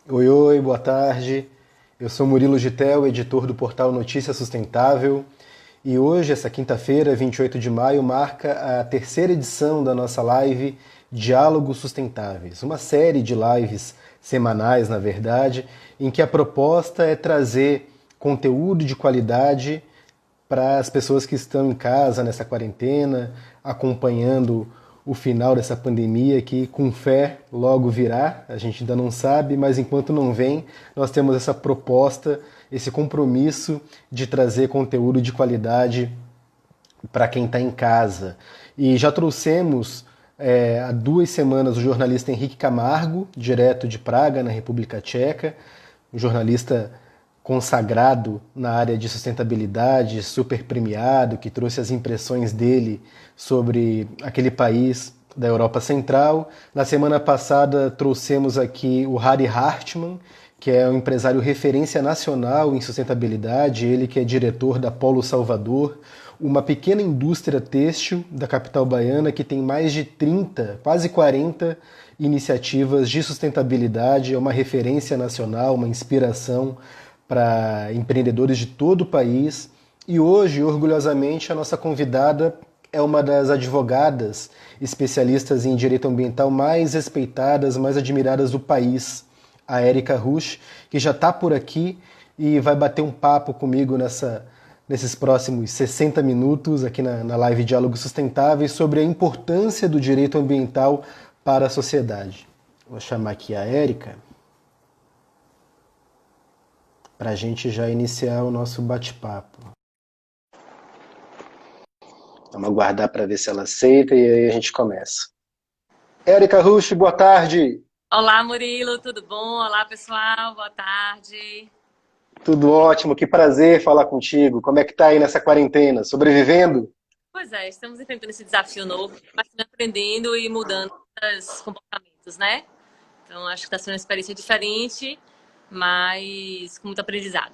Oi, oi, boa tarde. Eu sou Murilo Gitel, editor do portal Notícia Sustentável, e hoje, essa quinta-feira, 28 de maio, marca a terceira edição da nossa live Diálogos Sustentáveis, uma série de lives semanais, na verdade, em que a proposta é trazer conteúdo de qualidade para as pessoas que estão em casa nessa quarentena, acompanhando o final dessa pandemia que, com fé, logo virá. A gente ainda não sabe, mas enquanto não vem, nós temos essa proposta, esse compromisso de trazer conteúdo de qualidade para quem está em casa. E já trouxemos há 2 semanas o jornalista Henrique Camargo, direto de Praga, na República Tcheca, um jornalista consagrado na área de sustentabilidade, super premiado, que trouxe as impressões dele sobre aquele país da Europa Central. Na semana passada trouxemos aqui o Harry Hartmann, que é um empresário referência nacional em sustentabilidade, ele que é diretor da Polo Salvador, uma pequena indústria têxtil da capital baiana que tem mais de 30, quase 40 iniciativas de sustentabilidade, é uma referência nacional, uma inspiração para empreendedores de todo o país. E hoje, orgulhosamente, a nossa convidada é uma das advogadas especialistas em direito ambiental mais respeitadas, mais admiradas do país, a Érica Rusch, que já está por aqui e vai bater um papo comigo nesses próximos 60 minutos aqui na live Diálogos Sustentáveis sobre a importância do direito ambiental para a sociedade. Vou chamar aqui a Érica para a gente já iniciar o nosso bate-papo. Vamos aguardar para ver se ela aceita e aí a gente começa. Érica Rusch, boa tarde. Olá, Murilo, tudo bom? Olá, pessoal, boa tarde. Tudo ótimo, que prazer falar contigo. Como é que tá aí nessa quarentena? Sobrevivendo? Pois é, estamos enfrentando esse desafio novo, mas também aprendendo e mudando os comportamentos, né? Então, acho que está sendo uma experiência diferente, mas com muito aprendizado.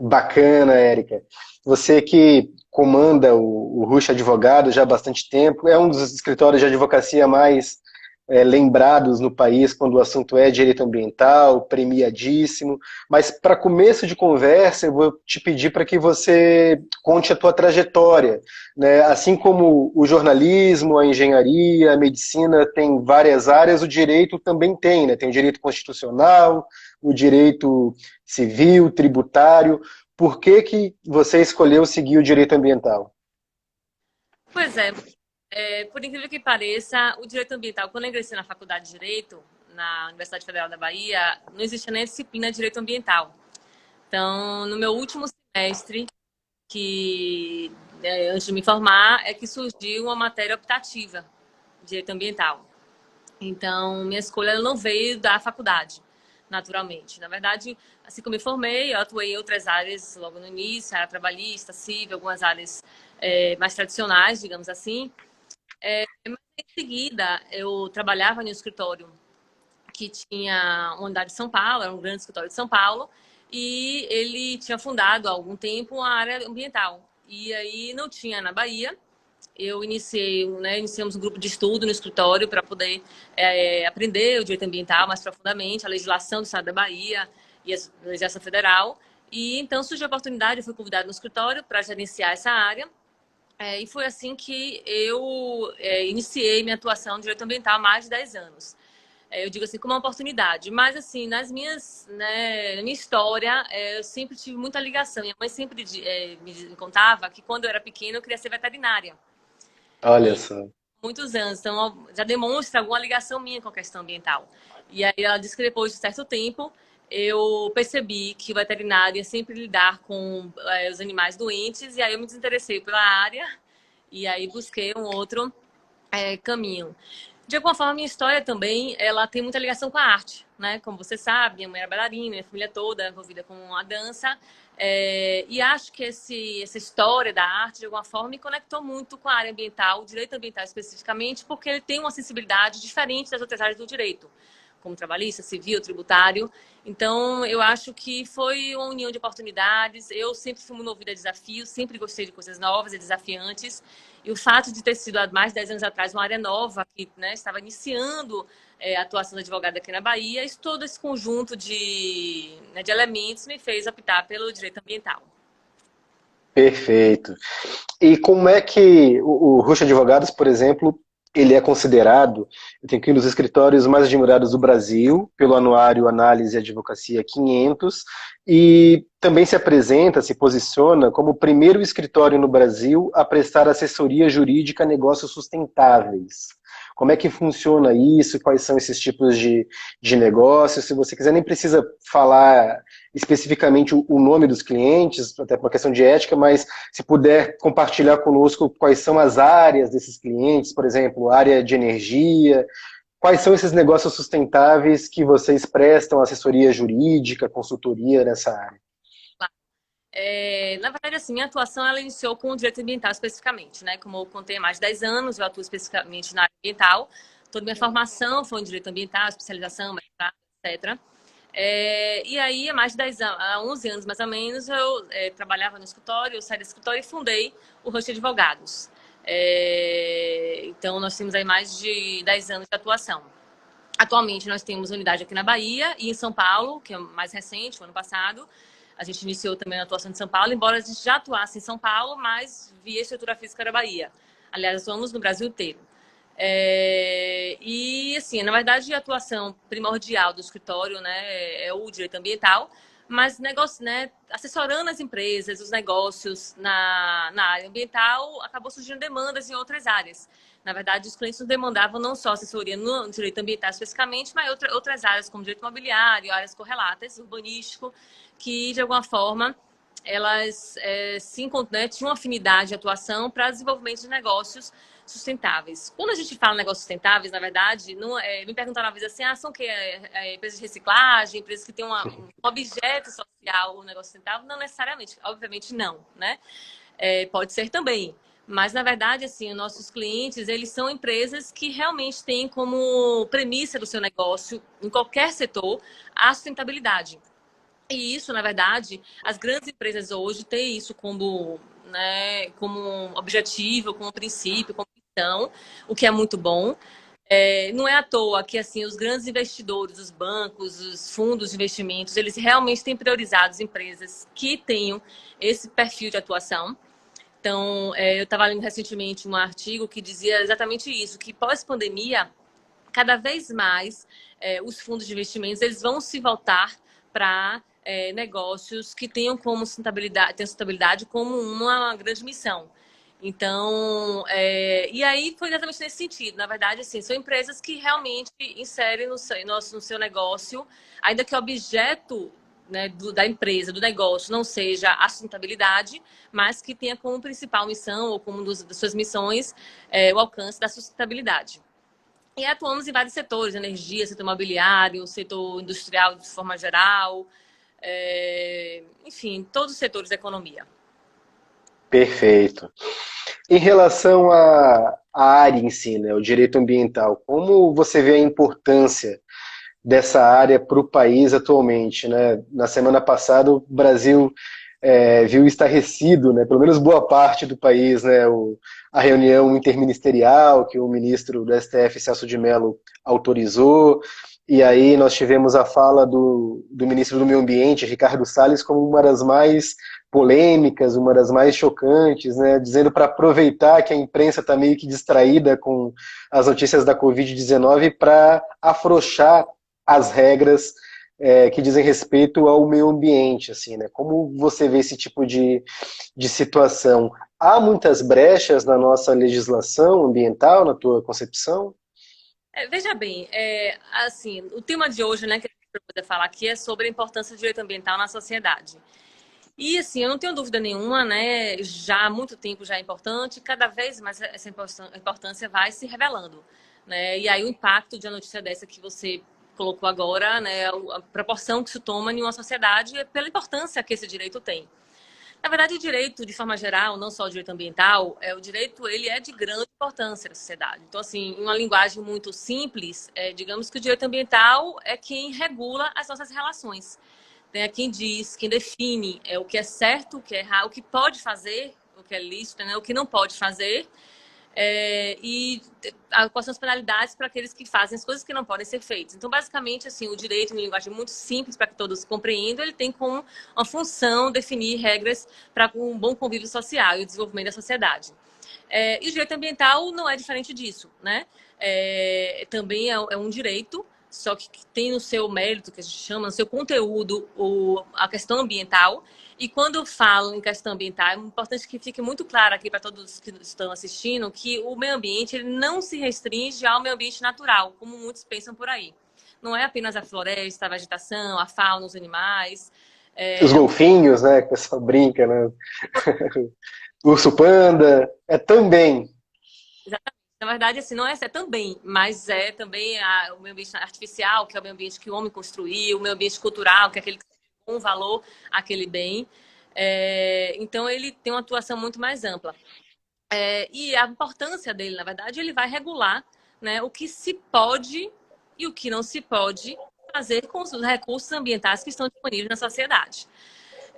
Bacana, Érica. Você que comanda o Rush Advogado já há bastante tempo, é um dos escritórios de advocacia mais lembrados no país quando o assunto é direito ambiental, premiadíssimo. Mas para começo de conversa, eu vou te pedir para que você conte a tua trajetória, né? Assim como o jornalismo, a engenharia, a medicina tem várias áreas, o direito também tem, né? Tem o direito constitucional, o direito civil, tributário. Por que que você escolheu seguir o direito ambiental? Pois é, por incrível que pareça, o direito ambiental, quando eu ingressei na faculdade de Direito, na Universidade Federal da Bahia, não existia nem a disciplina de Direito Ambiental. Então, no meu último semestre, antes de me formar, é que surgiu uma matéria optativa de direito ambiental. Então, minha escolha não veio da faculdade, naturalmente. Na verdade, assim que eu me formei, eu atuei em outras áreas logo no início, área trabalhista, civil, algumas áreas mais tradicionais, digamos assim. Mas em seguida, eu trabalhava em um escritório que tinha uma unidade de São Paulo, era um grande escritório de São Paulo, e ele tinha fundado há algum tempo a área ambiental. E aí não tinha na Bahia. Eu iniciamos um grupo de estudo no escritório para poder aprender o direito ambiental mais profundamente, a legislação do Estado da Bahia e a legislação federal. E então surgiu a oportunidade, eu fui convidada no escritório para gerenciar essa área. E foi assim que eu iniciei minha atuação no direito ambiental há mais de 10 anos. Eu digo assim, como uma oportunidade. Mas, assim, na minha história, eu sempre tive muita ligação. Minha mãe sempre me contava que quando eu era pequena eu queria ser veterinária. Olha E só. muitos anos. Então, já demonstra alguma ligação minha com a questão ambiental. E aí ela disse que depois de certo tempo, eu percebi que o veterinário ia sempre lidar com os animais doentes. E aí eu me desinteressei pela área. E aí busquei um outro caminho. De alguma forma, a minha história também, ela tem muita ligação com a arte, né? Como você sabe, minha mãe era bailarina, minha família toda envolvida com a dança. E acho que essa história da arte, de alguma forma, me conectou muito com a área ambiental, o direito ambiental especificamente, porque ele tem uma sensibilidade diferente das outras áreas do direito. como trabalhista, civil, tributário. Então, eu acho que foi uma união de oportunidades. Eu sempre fui movida a desafios, sempre gostei de coisas novas e desafiantes. E o fato de ter sido há mais de 10 anos atrás uma área nova, que, né, estava iniciando a atuação de advogada aqui na Bahia, isso, todo esse conjunto de elementos me fez optar pelo direito ambiental. Perfeito. E como é que o Rocha Advogados, por exemplo, ele é considerado, eu tenho aqui um dos escritórios mais admirados do Brasil, pelo Anuário Análise e Advocacia 500, e também se apresenta, se posiciona como o primeiro escritório no Brasil a prestar assessoria jurídica a negócios sustentáveis. Como é que funciona isso? Quais são esses tipos de negócios? Se você quiser, nem precisa falar especificamente o nome dos clientes, até por uma questão de ética, mas se puder compartilhar conosco quais são as áreas desses clientes, por exemplo, área de energia, quais são esses negócios sustentáveis que vocês prestam assessoria jurídica, consultoria nessa área? Na verdade, assim, minha atuação ela iniciou com o direito ambiental especificamente, né? Como eu contei há mais de 10 anos, eu atuo especificamente na área ambiental. Toda minha formação foi em direito ambiental, especialização, mestrado, etc. E aí, há mais de 10 anos, há 11 anos mais ou menos, eu trabalhava no escritório, eu saí do escritório e fundei o Rocha Advogados. Então, nós temos aí mais de 10 anos de atuação. Atualmente, nós temos unidade aqui na Bahia e em São Paulo, que é mais recente, o ano passado. A gente iniciou também a atuação de São Paulo, embora a gente já atuasse em São Paulo, mas via estrutura física da Bahia. Aliás, atuamos no Brasil inteiro. E, assim, na verdade, a atuação primordial do escritório, né, é o direito ambiental, mas negócio, né, assessorando as empresas, os negócios na área ambiental, acabou surgindo demandas em outras áreas. Na verdade, os clientes nos demandavam não só assessoria no direito ambiental especificamente, mas outras áreas, como direito imobiliário, áreas correlatas, urbanístico, que, de alguma forma, elas né, tinham afinidade de atuação para desenvolvimento de negócios sustentáveis. Quando a gente fala em negócios sustentáveis, na verdade, me perguntaram uma vez assim, são o quê? Empresas de reciclagem, empresas que têm um objeto social, um negócio sustentável? Não necessariamente, obviamente não, né? Pode ser também. Mas, na verdade, assim, os nossos clientes, eles são empresas que realmente têm como premissa do seu negócio, em qualquer setor, a sustentabilidade. E isso, na verdade, as grandes empresas hoje têm isso como, né, como um objetivo, como princípio, como missão, o que é muito bom. Não é à toa que assim os grandes investidores, os bancos, os fundos de investimentos, eles realmente têm priorizado as empresas que tenham esse perfil de atuação. Então, eu estava lendo recentemente um artigo que dizia exatamente isso, que pós-pandemia, cada vez mais os fundos de investimentos eles vão se voltar para negócios que tenham como sustentabilidade como uma grande missão. Então, e aí foi exatamente nesse sentido. Na verdade, assim, são empresas que realmente inserem no seu negócio, ainda que o objeto, né, da empresa, do negócio, não seja a sustentabilidade, mas que tenha como principal missão ou como das suas missões o alcance da sustentabilidade. E atuamos em vários setores, energia, setor imobiliário, setor industrial de forma geral, enfim, todos os setores da economia. Perfeito. Em relação à área em si, né, o direito ambiental, como você vê a importância dessa área para o país atualmente, né? Na semana passada, o Brasil viu estarrecido, né, pelo menos boa parte do país, né, a reunião interministerial que o ministro do STF, Celso de Mello, autorizou, e aí nós tivemos a fala do ministro do Meio Ambiente, Ricardo Salles, como uma das mais polêmicas, uma das mais chocantes, né, dizendo para aproveitar que a imprensa está meio que distraída com as notícias da Covid-19 para afrouxar as regras que dizem respeito ao meio ambiente, assim, né? Como você vê esse tipo de situação? Há muitas brechas na nossa legislação ambiental, na tua concepção? Veja bem, assim, o tema de hoje, né, que a gente vai poder falar aqui é sobre a importância do direito ambiental na sociedade. E, assim, eu não tenho dúvida nenhuma, né, já há muito tempo já é importante, cada vez mais essa importância vai se revelando, né? E aí o impacto de uma notícia dessa que você colocou agora, né, a proporção que isso toma em uma sociedade é pela importância que esse direito tem. Na verdade, o direito, de forma geral, não só o direito ambiental, o direito ele é de grande importância na sociedade. Então, assim, em uma linguagem muito simples, digamos que o direito ambiental é quem regula as nossas relações. Tem quem diz, quem define o que é certo, o que é errado, o que pode fazer, o que é lícito, né, o que não pode fazer, e quais são as penalidades para aqueles que fazem as coisas que não podem ser feitas. Então, basicamente, assim, o direito, em linguagem muito simples para que todos compreendam, ele tem como uma função definir regras para um bom convívio social e o desenvolvimento da sociedade. E o direito ambiental não é diferente disso, né? Também é um direito, só que tem no seu mérito, que a gente chama, no seu conteúdo, a questão ambiental. E quando eu falo em questão ambiental, é importante que fique muito claro aqui para todos que estão assistindo que o meio ambiente ele não se restringe ao meio ambiente natural, como muitos pensam por aí. Não é apenas a floresta, a vegetação, a fauna, os animais. Os golfinhos, né, que o pessoal brinca, né? Urso panda, é também. Exatamente. Na verdade, assim, não é também, mas é também o meio ambiente artificial, que é o meio ambiente que o homem construiu, o meio ambiente cultural, que é aquele que tem um valor àquele bem. Então, ele tem uma atuação muito mais ampla. E a importância dele, na verdade, ele vai regular, né, o que se pode e o que não se pode fazer com os recursos ambientais que estão disponíveis na sociedade.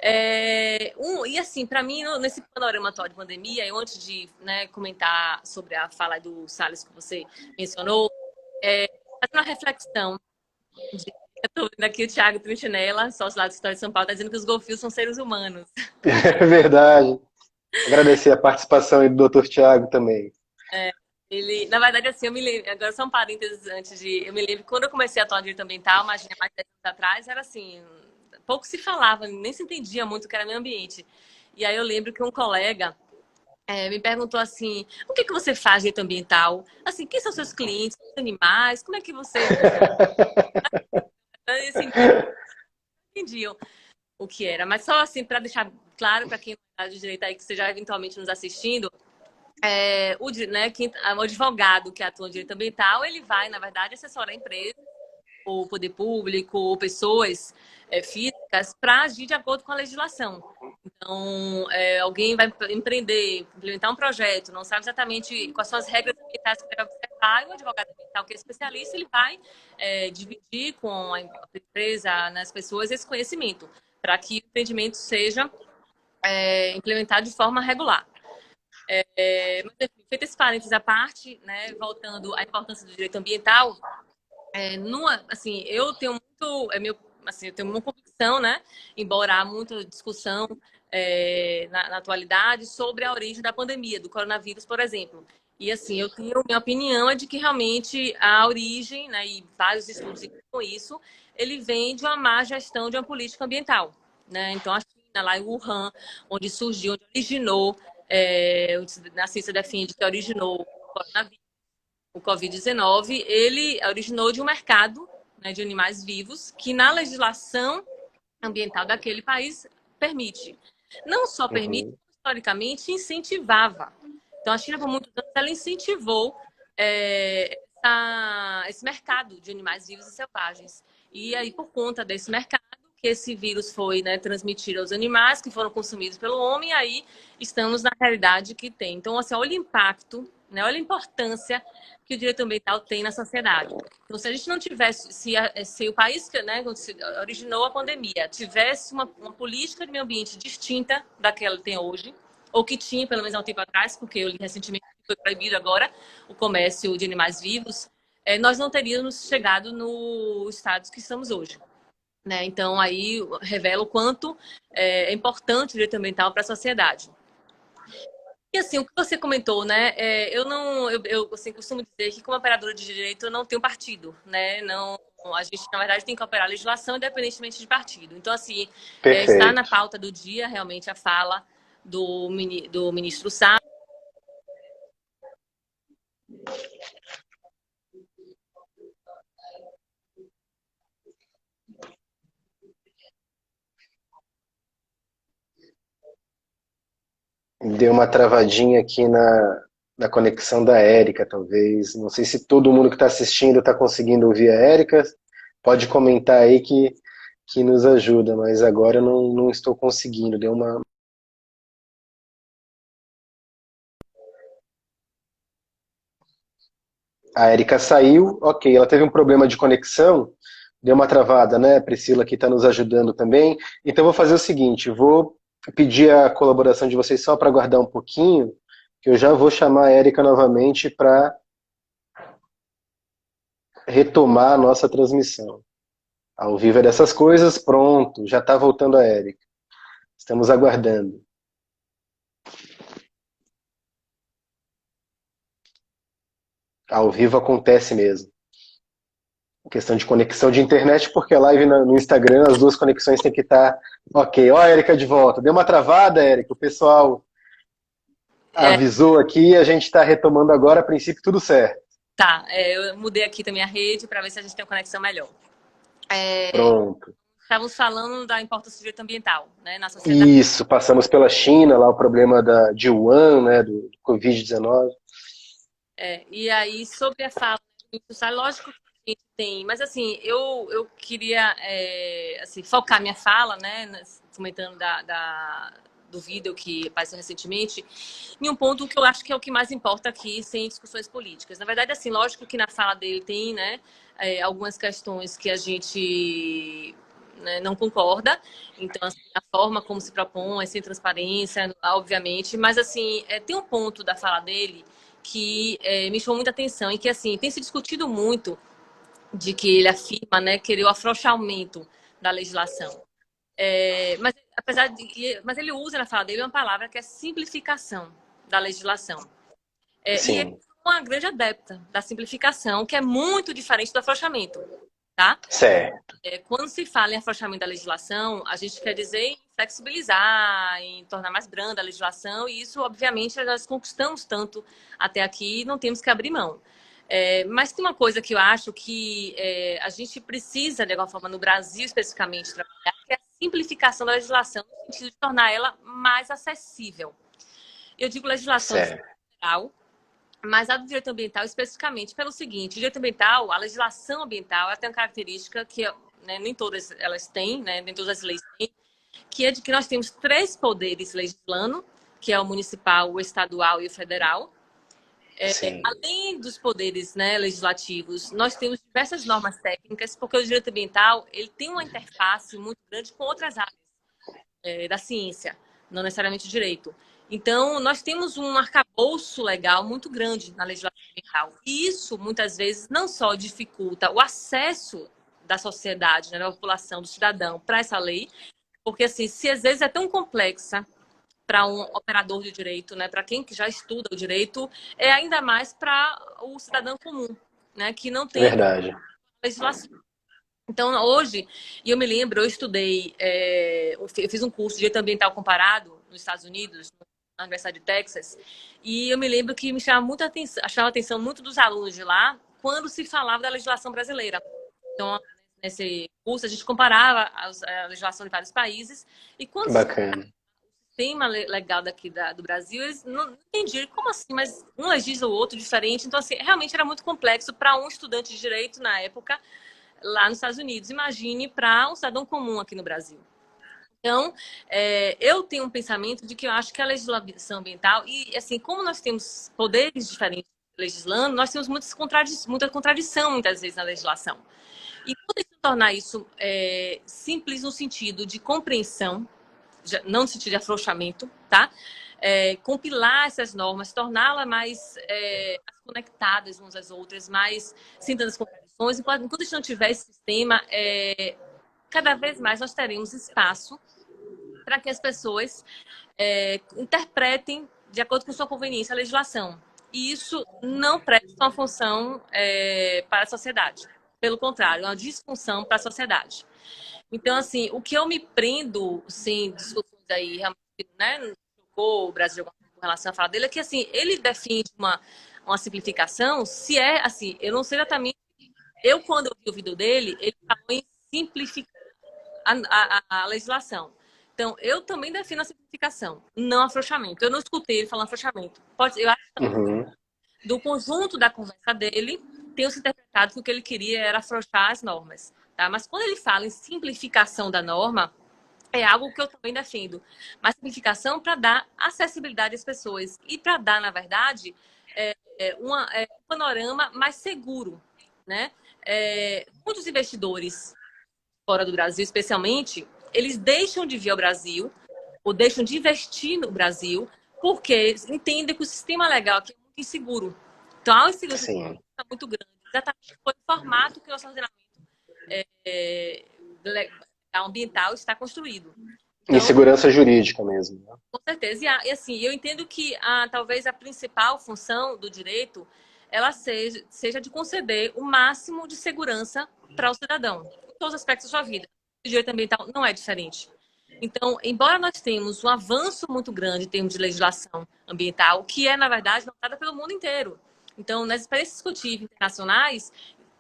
E assim, para mim, nesse panorama atual de pandemia, eu antes de, né, comentar sobre a fala do Salles que você mencionou, fazer uma reflexão. Eu estou vendo aqui o Thiago Trintinella, sócio lá do História de São Paulo, está dizendo que os golfinhos são seres humanos. É verdade. Agradecer a participação aí do Dr. Tiago também. Na verdade, assim, eu me lembro, agora só um parênteses antes de. Eu me lembro que quando eu comecei a atuar no direito ambiental, imagina, mais de 10 anos atrás, era assim, pouco se falava, nem se entendia muito o que era meio ambiente. E aí eu lembro que um colega me perguntou assim, o que você faz de direito ambiental? Assim, quem são seus clientes, os animais? Como é que você... Assim, entendiam o que era. Mas só assim, para deixar claro para quem não é de direito aí, que esteja eventualmente nos assistindo, o advogado que atua no direito ambiental, ele vai, na verdade, assessorar a empresa, o poder público, ou pessoas físicas, para agir de acordo com a legislação. Então, alguém vai empreender, implementar um projeto, não sabe exatamente quais são as regras ambientais que deve observar, e o advogado ambiental, que é especialista, ele vai dividir com a empresa, né, as pessoas, esse conhecimento, para que o empreendimento seja implementado de forma regular. Mas, enfim, feito esse parênteses à parte, né, voltando à importância do direito ambiental, assim, eu tenho muito, assim, eu tenho uma convicção, né, embora há muita discussão na atualidade sobre a origem da pandemia, do coronavírus, por exemplo. E, assim, minha opinião é de que realmente a origem, né, e vários estudos com isso, ele vem de uma má gestão de uma política ambiental, né? Então, a China, lá em Wuhan, onde surgiu, onde originou, na ciência defende que originou o coronavírus, o Covid-19, ele originou de um mercado, né, de animais vivos que na legislação ambiental daquele país permite. Não só permite, historicamente incentivava. Então a China por muitos anos ela incentivou esse mercado de animais vivos e selvagens. E aí por conta desse mercado que esse vírus foi, né, transmitido aos animais que foram consumidos pelo homem, e aí estamos na realidade que tem. Então, assim, olha o impacto, né, olha a importância que o direito ambiental tem na sociedade. Então, se a gente não tivesse, se o país que, né, originou a pandemia tivesse uma política de meio ambiente distinta daquela que tem hoje, ou que tinha, pelo menos há um tempo atrás, porque eu li recentemente que foi proibido agora o comércio de animais vivos, nós não teríamos chegado no estado que estamos hoje. Né? Então, aí revela o quanto é importante o direito ambiental para a sociedade. E assim, o que você comentou, né? Eu assim, costumo dizer que como operadora de direito eu não tenho partido, né? Não, a gente, na verdade, tem que operar a legislação independentemente de partido. Então, assim, está na pauta do dia realmente a fala do ministro Sá. Deu uma travadinha aqui na conexão da Érica, talvez. Não sei se todo mundo que está assistindo está conseguindo ouvir a Érica. Pode comentar aí que nos ajuda, mas agora eu não estou conseguindo. Deu uma A Érica saiu, ok, ela teve um problema de conexão, deu uma travada, né? A Priscila aqui está nos ajudando também. Então, vou fazer o seguinte: vou pedir a colaboração de vocês só para aguardar um pouquinho, que eu já vou chamar a Érica novamente para retomar a nossa transmissão. Ao vivo é dessas coisas, pronto, já está voltando a Érica. Estamos aguardando. Ao vivo acontece mesmo. Questão de conexão de internet, porque a live no Instagram, as duas conexões têm que estar ok. Ó, a Érica de volta. Deu uma travada, Érica. O pessoal É, avisou aqui, a gente está retomando agora, a princípio tudo certo. tá, eu mudei aqui também a rede para ver se a gente tem uma conexão melhor. Pronto. Estávamos falando da importância do direito ambiental, né, na sociedade. Isso, passamos pela China, lá o problema de Wuhan, né, do Covid-19. E aí, sobre a fala, lógico que a gente tem, mas assim, eu queria assim, focar minha fala, né, comentando do vídeo que apareceu recentemente, em um ponto que eu acho que é o que mais importa aqui, sem discussões políticas. Na verdade, assim, lógico que na fala dele tem, né, algumas questões que a gente, né, não concorda, então assim, a forma como se propõe, sem transparência, obviamente, mas assim, tem um ponto da fala dele que me chamou muita atenção e que assim tem se discutido muito de que ele afirma, né, querer o afrouxamento da legislação. Mas ele usa na fala dele uma palavra que é simplificação da legislação. E ele Sim, é uma grande adepta da simplificação, que é muito diferente do afrouxamento, tá? certo. Quando se fala em afrouxamento da legislação, a gente quer dizer em flexibilizar, em tornar mais branda a legislação, e isso, obviamente, nós conquistamos tanto até aqui e não temos que abrir mão. Mas tem uma coisa que eu acho que a gente precisa, de alguma forma, no Brasil especificamente, trabalhar, que é a simplificação da legislação, no sentido de tornar ela mais acessível. Eu digo legislação de forma Certo. geral, mas a do direito ambiental especificamente pelo seguinte: o direito ambiental, a legislação ambiental, ela tem uma característica que, né, nem todas elas têm, né, nem todas as leis têm, que é de que nós temos três poderes legislando, que é o municipal, o estadual e o federal. Sim, Além dos poderes, né, legislativos, nós temos diversas normas técnicas, porque o direito ambiental ele tem uma interface muito grande com outras áreas da ciência, não necessariamente o direito. Então, nós temos um arcabouço legal muito grande na legislação ambiental. E isso, muitas vezes, não só dificulta o acesso da sociedade, né, da população, do cidadão, para essa lei, porque, assim, se às vezes é tão complexa para um operador de direito, né, para quem que já estuda o direito, é ainda mais para o cidadão comum, né, que não tem verdade. legislação. Então, hoje, e eu me lembro, eu estudei, eu fiz um curso de direito ambiental comparado nos Estados Unidos, na Universidade de Texas, e eu me lembro que me chamava a atenção muito dos alunos de lá quando se falava da legislação brasileira. Então, nesse curso, a gente comparava a legislação de vários países, e quando se Bacana. tema legal daqui do Brasil, eles não entendiam como assim, mas um legisla o outro diferente. Então, assim, realmente era muito complexo para um estudante de direito na época lá nos Estados Unidos. Imagine para um cidadão comum aqui no Brasil. Então, eu tenho um pensamento de que eu acho que a legislação ambiental, e assim, como nós temos poderes diferentes legislando, nós temos muita contradição, muitas vezes, na legislação. E quando a gente tornar isso simples no sentido de compreensão, não no sentido de afrouxamento, tá? Compilar essas normas, torná-las mais conectadas umas às outras, mais sem tantas contradições. Enquanto a gente não tiver esse sistema, cada vez mais nós teremos espaço para que as pessoas interpretem de acordo com sua conveniência a legislação. E isso não presta uma função para a sociedade. Pelo contrário, é uma disfunção para a sociedade. Então, assim, o que eu me prendo, sim, discussões aí, realmente, né, chocou o Brasil com relação à fala dele, é que, assim, ele defende uma simplificação, se é, assim, eu não sei exatamente, quando eu vi o vídeo dele, ele falou em simplificar a legislação. Então, eu também defino a simplificação, não afrouxamento. Eu não escutei ele falando afrouxamento. Eu acho Uhum. que do conjunto da conversa dele, tenho se interpretado que o que ele queria era afrouxar as normas. Tá? Mas quando ele fala em simplificação da norma, é algo que eu também defendo. Mas simplificação para dar acessibilidade às pessoas. E para dar, na verdade, um panorama mais seguro, né? Muitos investidores fora do Brasil, especialmente, eles deixam de vir ao Brasil ou deixam de investir no Brasil porque entendem que o sistema legal aqui é muito inseguro. Então, há uma insegurança muito grande, exatamente por o formato que o nosso ordenamento ambiental está construído. Então, insegurança jurídica mesmo. Né? Com certeza. E assim, eu entendo que talvez a principal função do direito ela seja de conceder o máximo de segurança para o cidadão, em todos os aspectos da sua vida. O direito ambiental não é diferente. Então, embora nós tenhamos um avanço muito grande em termos de legislação ambiental, que é, na verdade, notada pelo mundo inteiro. Então, nas experiências discutivas internacionais,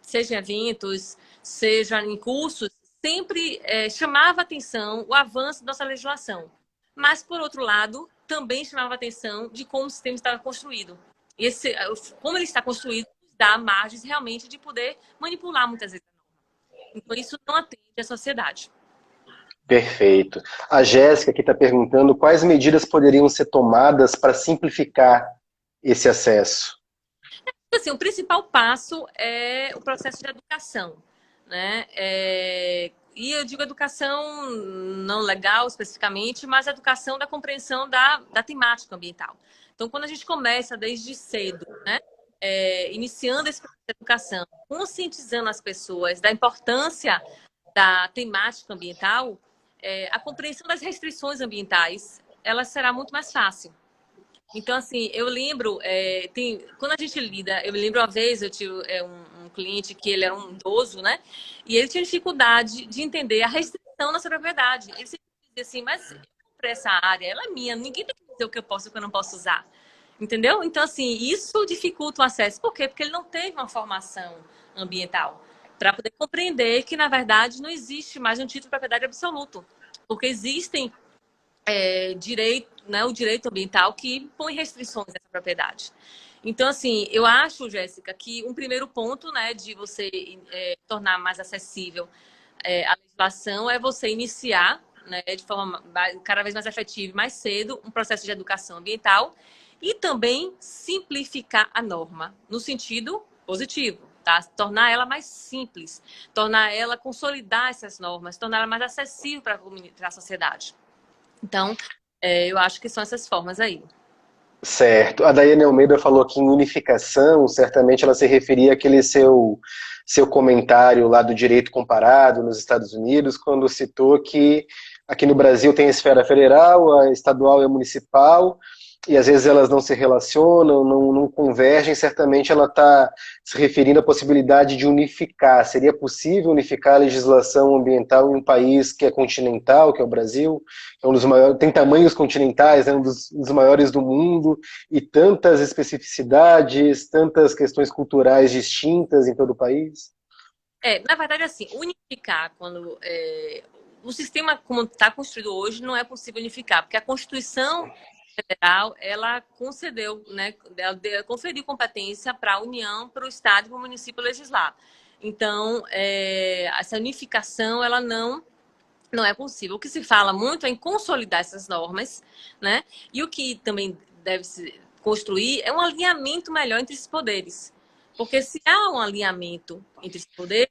seja em eventos, seja em cursos, sempre chamava atenção o avanço da nossa legislação. Mas, por outro lado, também chamava atenção de como o sistema estava construído. Como ele está construído, dá margens realmente de poder manipular muitas vezes a norma. Então, isso não atende à sociedade. Perfeito. A Jéssica aqui está perguntando quais medidas poderiam ser tomadas para simplificar esse acesso. Assim, o principal passo é o processo de educação, né? E eu digo educação não legal especificamente, mas educação da compreensão da temática ambiental. Então, quando a gente começa desde cedo, né? Iniciando esse processo de educação, conscientizando as pessoas da importância da temática ambiental, a compreensão das restrições ambientais, ela será muito mais fácil. Então, assim, eu lembro, quando a gente lida, eu me lembro uma vez, eu tive um cliente que ele era um idoso, né? E ele tinha dificuldade de entender a restrição na sua propriedade. Ele sempre dizia assim, mas eu comprei essa área, ela é minha, ninguém tem que dizer o que eu posso e o que eu não posso usar. Entendeu? Então, assim, isso dificulta o acesso. Por quê? Porque ele não teve uma formação ambiental para poder compreender que, na verdade, não existe mais um título de propriedade absoluto. Porque existem o direito ambiental que põe restrições nessa propriedade. Então, assim, eu acho, Jéssica, que um primeiro ponto, né, de você tornar mais acessível a legislação é você iniciar, né, de forma cada vez mais efetiva e mais cedo, um processo de educação ambiental e também simplificar a norma, no sentido positivo, tá? Tornar ela mais simples, tornar ela, consolidar essas normas, tornar ela mais acessível para a sociedade. Então, eu acho que são essas formas aí. Certo. A Daiane Almeida falou aqui em unificação, certamente ela se referia àquele seu comentário lá do direito comparado nos Estados Unidos, quando citou que aqui no Brasil tem a esfera federal, a estadual e a municipal, e às vezes elas não se relacionam, não convergem, certamente ela está se referindo à possibilidade de unificar. Seria possível unificar a legislação ambiental em um país que é continental, que é o Brasil, que é um dos maiores, tem tamanhos continentais, é um dos maiores do mundo, e tantas especificidades, tantas questões culturais distintas em todo o país? Na verdade, assim, unificar, quando o sistema como está construído hoje, não é possível unificar, porque a Constituição Federal, ela concedeu, né, ela conferiu competência para a União, para o Estado e para o município legislar. Então, essa unificação, ela não é possível. O que se fala muito é em consolidar essas normas, né? E o que também deve se construir é um alinhamento melhor entre esses poderes. Porque se há um alinhamento entre esses poderes,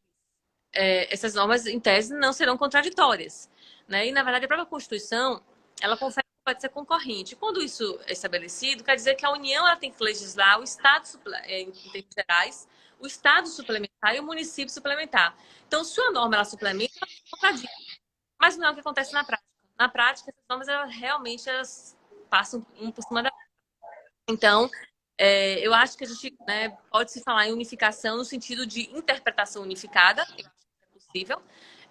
essas normas, em tese, não serão contraditórias, né? E, na verdade, a própria Constituição, ela confere pode ser concorrente. Quando isso é estabelecido, quer dizer que a União ela tem que legislar o Estado em termos gerais, o Estado suplementar e o município suplementar. Então, se a norma ela suplementa, ela contradiz. Mas não é o que acontece na prática. Na prática, essas normas elas passam um por cima da outra. Então, eu acho que a gente, né, pode se falar em unificação no sentido de interpretação unificada, eu acho que é possível.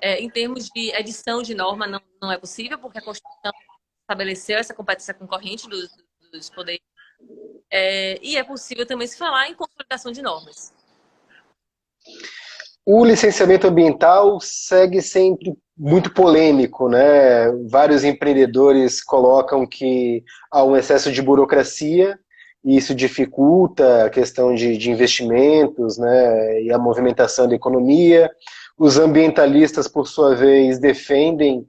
Em termos de edição de norma, não é possível, porque a Constituição estabeleceu essa competência concorrente dos poderes. E é possível também se falar em consolidação de normas. O licenciamento ambiental segue sempre muito polêmico, né? Vários empreendedores colocam que há um excesso de burocracia e isso dificulta a questão de investimentos, né? E a movimentação da economia. Os ambientalistas, por sua vez, defendem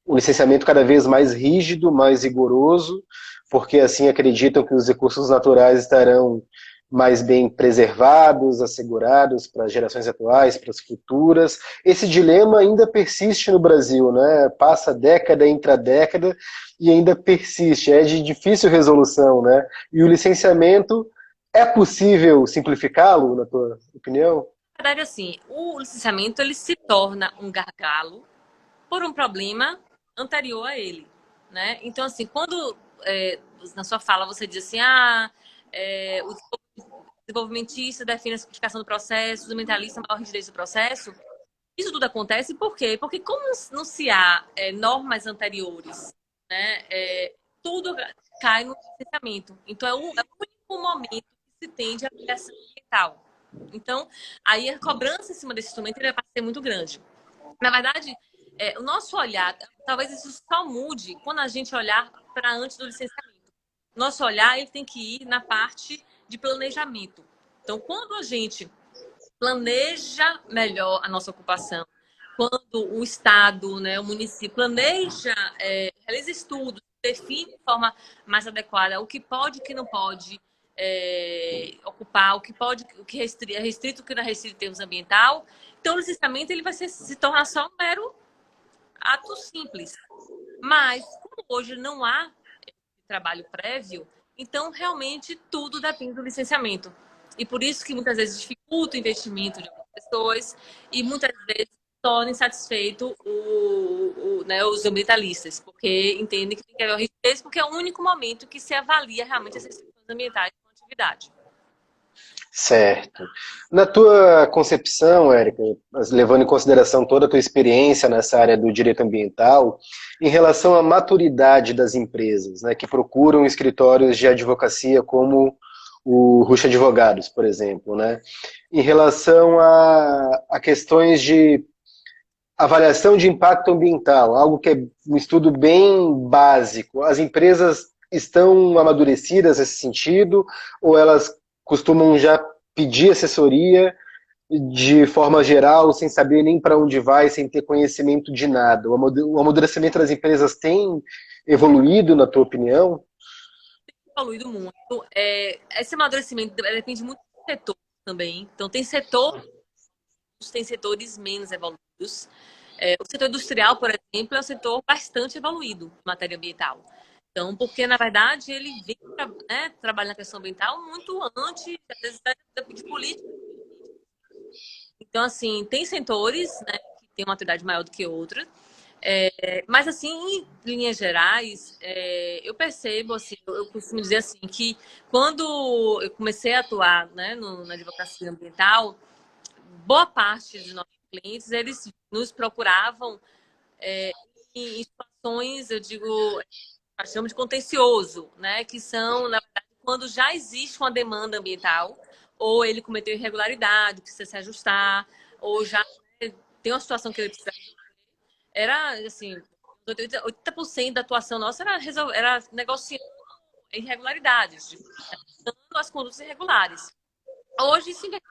o licenciamento cada vez mais rígido, mais rigoroso. porque assim acreditam que os recursos naturais estarão mais bem preservados, assegurados para as gerações atuais, para as futuras. Esse dilema ainda persiste no Brasil, né? Passa década, entra década e ainda persiste. É de difícil resolução, né? E o licenciamento, é possível simplificá-lo, na tua opinião? Na verdade, assim, o licenciamento ele se torna um gargalo por um problema anterior a ele, né? Então, assim, quando na sua fala você diz assim, o desenvolvimentista define a simplificação do processo, o mentalista maior rigidez do processo, isso tudo acontece por quê? Porque como não se há normas anteriores, né? Tudo cai no licenciamento. Então, é o único momento que se tende à avaliação ambiental. Então, aí a cobrança em cima desse instrumento ele vai ser muito grande. Na verdade, o nosso olhar, talvez isso só mude quando a gente olhar para antes do licenciamento. Nosso olhar ele tem que ir na parte de planejamento. Então, quando a gente planeja melhor a nossa ocupação, quando o Estado, né, o município planeja, realiza estudos, define de forma mais adequada o que pode e o que não pode ocupar, o que pode, o que é restrito, o que não é restrito em termos ambiental. Então, o licenciamento ele vai se tornar só um mero ato simples. Mas, como hoje não há trabalho prévio, então realmente tudo depende do licenciamento. E por isso que muitas vezes dificulta o investimento de algumas pessoas e muitas vezes torna insatisfeito né, os ambientalistas, porque entendem que tem que haver o risco, porque é o único momento que se avalia realmente as restrições ambientais com a atividade. Certo. Na tua concepção, Érica, levando em consideração toda a tua experiência nessa área do direito ambiental, em relação à maturidade das empresas, né, que procuram escritórios de advocacia como o Rucha Advogados, por exemplo, né, em relação a questões de avaliação de impacto ambiental, algo que é um estudo bem básico, as empresas estão amadurecidas nesse sentido ou elas costumam já pedir assessoria de forma geral, sem saber nem para onde vai, sem ter conhecimento de nada? O amadurecimento das empresas tem evoluído, na tua opinião? Evoluído muito. Esse amadurecimento depende muito do setor também. Então, tem setores menos evoluídos. O setor industrial, por exemplo, é um setor bastante evoluído em matéria ambiental. Então, porque, na verdade, ele vem trabalhar na questão ambiental muito antes, às vezes, de política. Então, assim, tem setores, né, que têm uma atividade maior do que outros. Mas, assim, em linhas gerais, eu percebo, assim, eu costumo dizer assim, que quando eu comecei a atuar, né, na advocacia ambiental, boa parte dos nossos clientes, eles nos procuravam em situações, eu digo, nós chamamos de contencioso, né? Que são, na verdade, quando já existe uma demanda ambiental, ou ele cometeu irregularidade, precisa se ajustar, ou já tem uma situação que ele precisa. Era, assim, 80% da atuação nossa era negociando irregularidades, as condutas irregulares. Hoje, isso inverteu.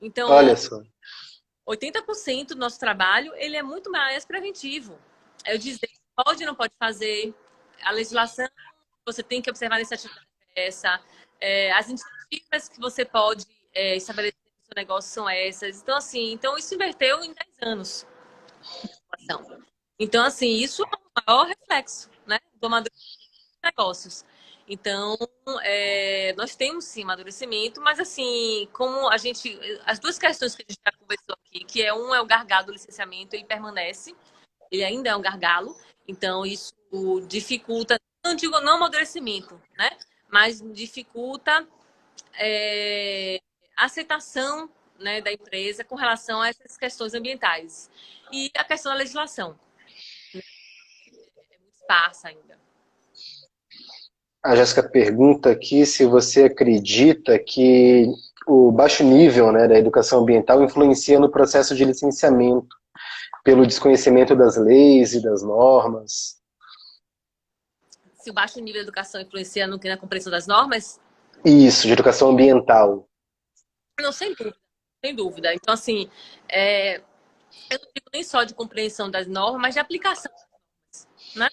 Então, Olha só. 80% do nosso trabalho ele é muito mais preventivo. Eu dizer pode e não pode fazer, a legislação você tem que observar nessa atividade essa, as iniciativas que você pode estabelecer no seu negócio são essas. Então, assim, isso inverteu em 10 anos. Então, assim, isso é o maior reflexo, né, do amadurecimento de negócios. Então, nós temos sim amadurecimento, mas assim, como as duas questões que a gente já conversou aqui, que um é o gargalo do licenciamento, ele permanece, ele ainda é um gargalo, então isso dificulta, não digo não amadurecimento, né? Mas dificulta a aceitação, né, da empresa com relação a essas questões ambientais. E a questão da legislação, é muito esparsa ainda. A Jéssica pergunta aqui se você acredita que o baixo nível, né, da educação ambiental influencia no processo de licenciamento, pelo desconhecimento das leis e das normas. Se o baixo nível de educação influencia na compreensão das normas, Isso, de educação ambiental. não, sem dúvida. Sem dúvida. Então, assim, eu não digo nem só de compreensão das normas, mas de aplicação, né?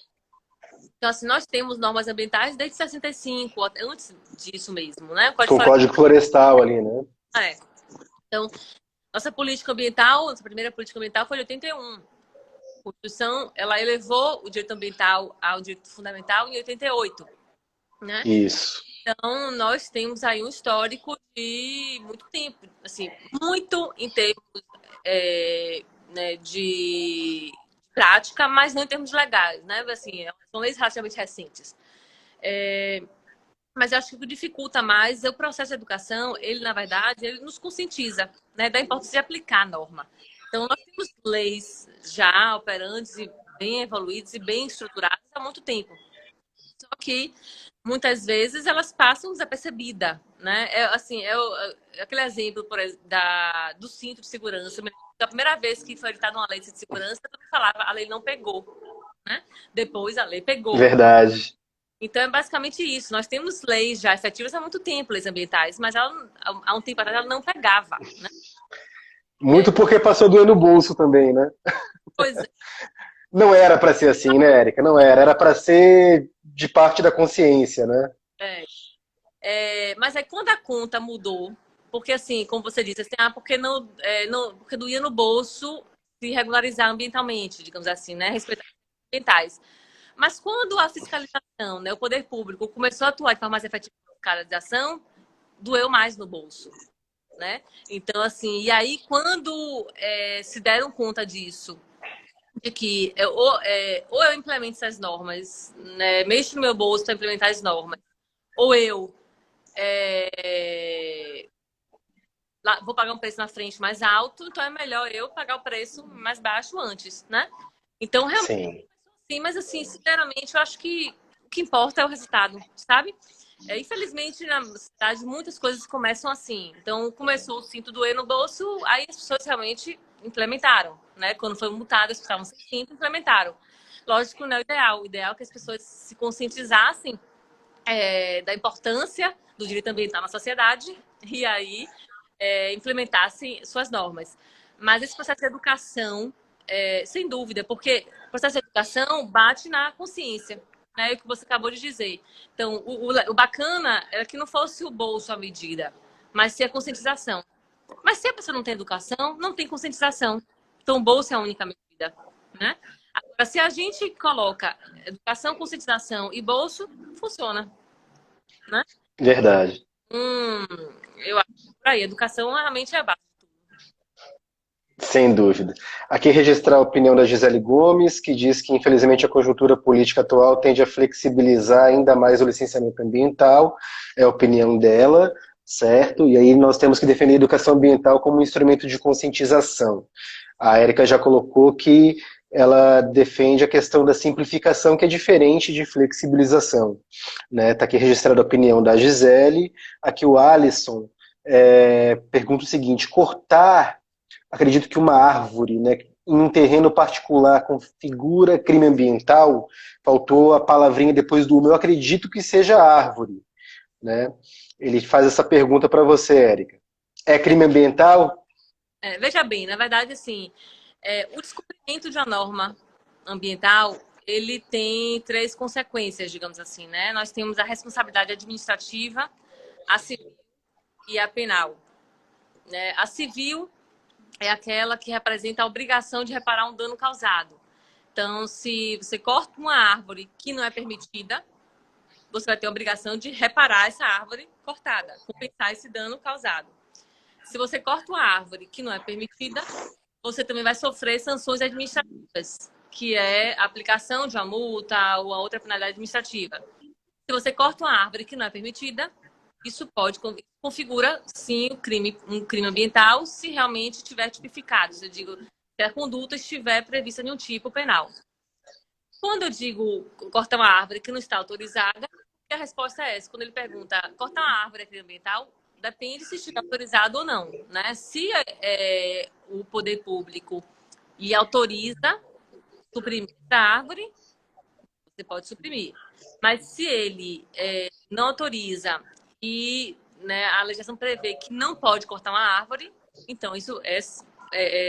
Então, assim, nós temos normas ambientais desde 65, até antes disso mesmo, né? O Código Com o Código Florestal ali, né? É. Então, nossa política ambiental, nossa primeira política ambiental foi de 81. A Constituição, ela elevou o direito ambiental ao direito fundamental em 88, né? Isso. Então, nós temos aí um histórico de muito tempo, assim, muito em termos né, de prática, mas não em termos legais, né? Assim, são leis relativamente recentes. Mas eu acho que o que dificulta mais é o processo de educação. Ele, na verdade, ele nos conscientiza, né, da importância de aplicar a norma. Então, nós temos leis já operantes e bem evoluídas e bem estruturadas há muito tempo. Só que, muitas vezes, elas passam desapercebidas, né? É aquele exemplo do cinto de segurança. A primeira vez que foi editada uma lei de segurança, eu falava, a lei não pegou, né? Depois a lei pegou. Verdade. Então, é basicamente isso. Nós temos leis já efetivas há muito tempo, leis ambientais, mas há um tempo atrás ela não pegava, né? Muito porque passou doendo no bolso também, né? Pois é. Não era para ser assim, né, Érica? Não era. Era para ser de parte da consciência, né? Mas aí quando a conta mudou, porque assim, como você disse, assim, porque não ia no bolso se regularizar ambientalmente, digamos assim, né? Respeitar os ambientais. Mas quando a fiscalização, né, o poder público começou a atuar de forma mais efetiva na fiscalização, doeu mais no bolso, né? Então, assim, e aí quando se deram conta disso, de que ou eu implemento essas normas, né, mexo no meu bolso para implementar as normas, ou eu vou pagar um preço na frente mais alto, então é melhor eu pagar o preço mais baixo antes, né? Então, realmente, Sim. sim, mas assim, sinceramente, eu acho que o que importa é o resultado, sabe? Infelizmente, na cidade, muitas coisas começam assim. Então, começou o cinto doer no bolso, aí as pessoas realmente implementaram, né? Quando foi multadas, estavam sem cinto, implementaram. Lógico que não é o ideal. O ideal é que as pessoas se conscientizassem da importância do direito ambiental na sociedade e aí implementassem suas normas. Mas esse processo de educação, sem dúvida, porque o processo de educação bate na consciência, né? É o que você acabou de dizer. Então, o bacana era que não fosse o bolso a medida, mas sim a conscientização. Mas se a pessoa não tem educação, não tem conscientização. Então, o bolso é a única medida, né? Agora, se a gente coloca educação, conscientização e bolso, funciona, né? Verdade. Hum, eu acho que por aí, educação realmente é a base. Sem dúvida. Aqui registrar a opinião da Gisele Gomes, que diz que, infelizmente, a conjuntura política atual tende a flexibilizar ainda mais o licenciamento ambiental. É a opinião dela, certo? E aí nós temos que defender a educação ambiental como um instrumento de conscientização. A Érica já colocou que ela defende a questão da simplificação, que é diferente de flexibilização. Está aqui registrada a opinião da Gisele. Aqui o Alisson pergunta o seguinte: cortar, acredito que uma árvore, né, em um terreno particular configura crime ambiental? Faltou a palavrinha depois do eu acredito que seja árvore, né? Ele faz essa pergunta para você, Érica. É crime ambiental? Veja bem, na verdade, assim, o descumprimento de uma norma ambiental, ele tem três consequências, digamos assim, né? Nós temos a responsabilidade administrativa, a civil e a penal, né? A civil é aquela que representa a obrigação de reparar um dano causado. Então, se você corta uma árvore que não é permitida, você vai ter a obrigação de reparar essa árvore cortada, compensar esse dano causado. Se você corta uma árvore que não é permitida, você também vai sofrer sanções administrativas, que é a aplicação de uma multa ou a outra penalidade administrativa. Se você corta uma árvore que não é permitida, isso configura, sim, um crime ambiental, se realmente estiver tipificado. Se eu digo, se a conduta estiver prevista em um tipo penal. Quando eu digo cortar uma árvore que não está autorizada, a resposta é essa. Quando ele pergunta, cortar uma árvore é crime ambiental? Depende se estiver autorizado ou não, né? Se o poder público lhe autoriza suprimir a árvore, você pode suprimir. Mas se ele não autoriza e, né, a legislação prevê que não pode cortar uma árvore, então isso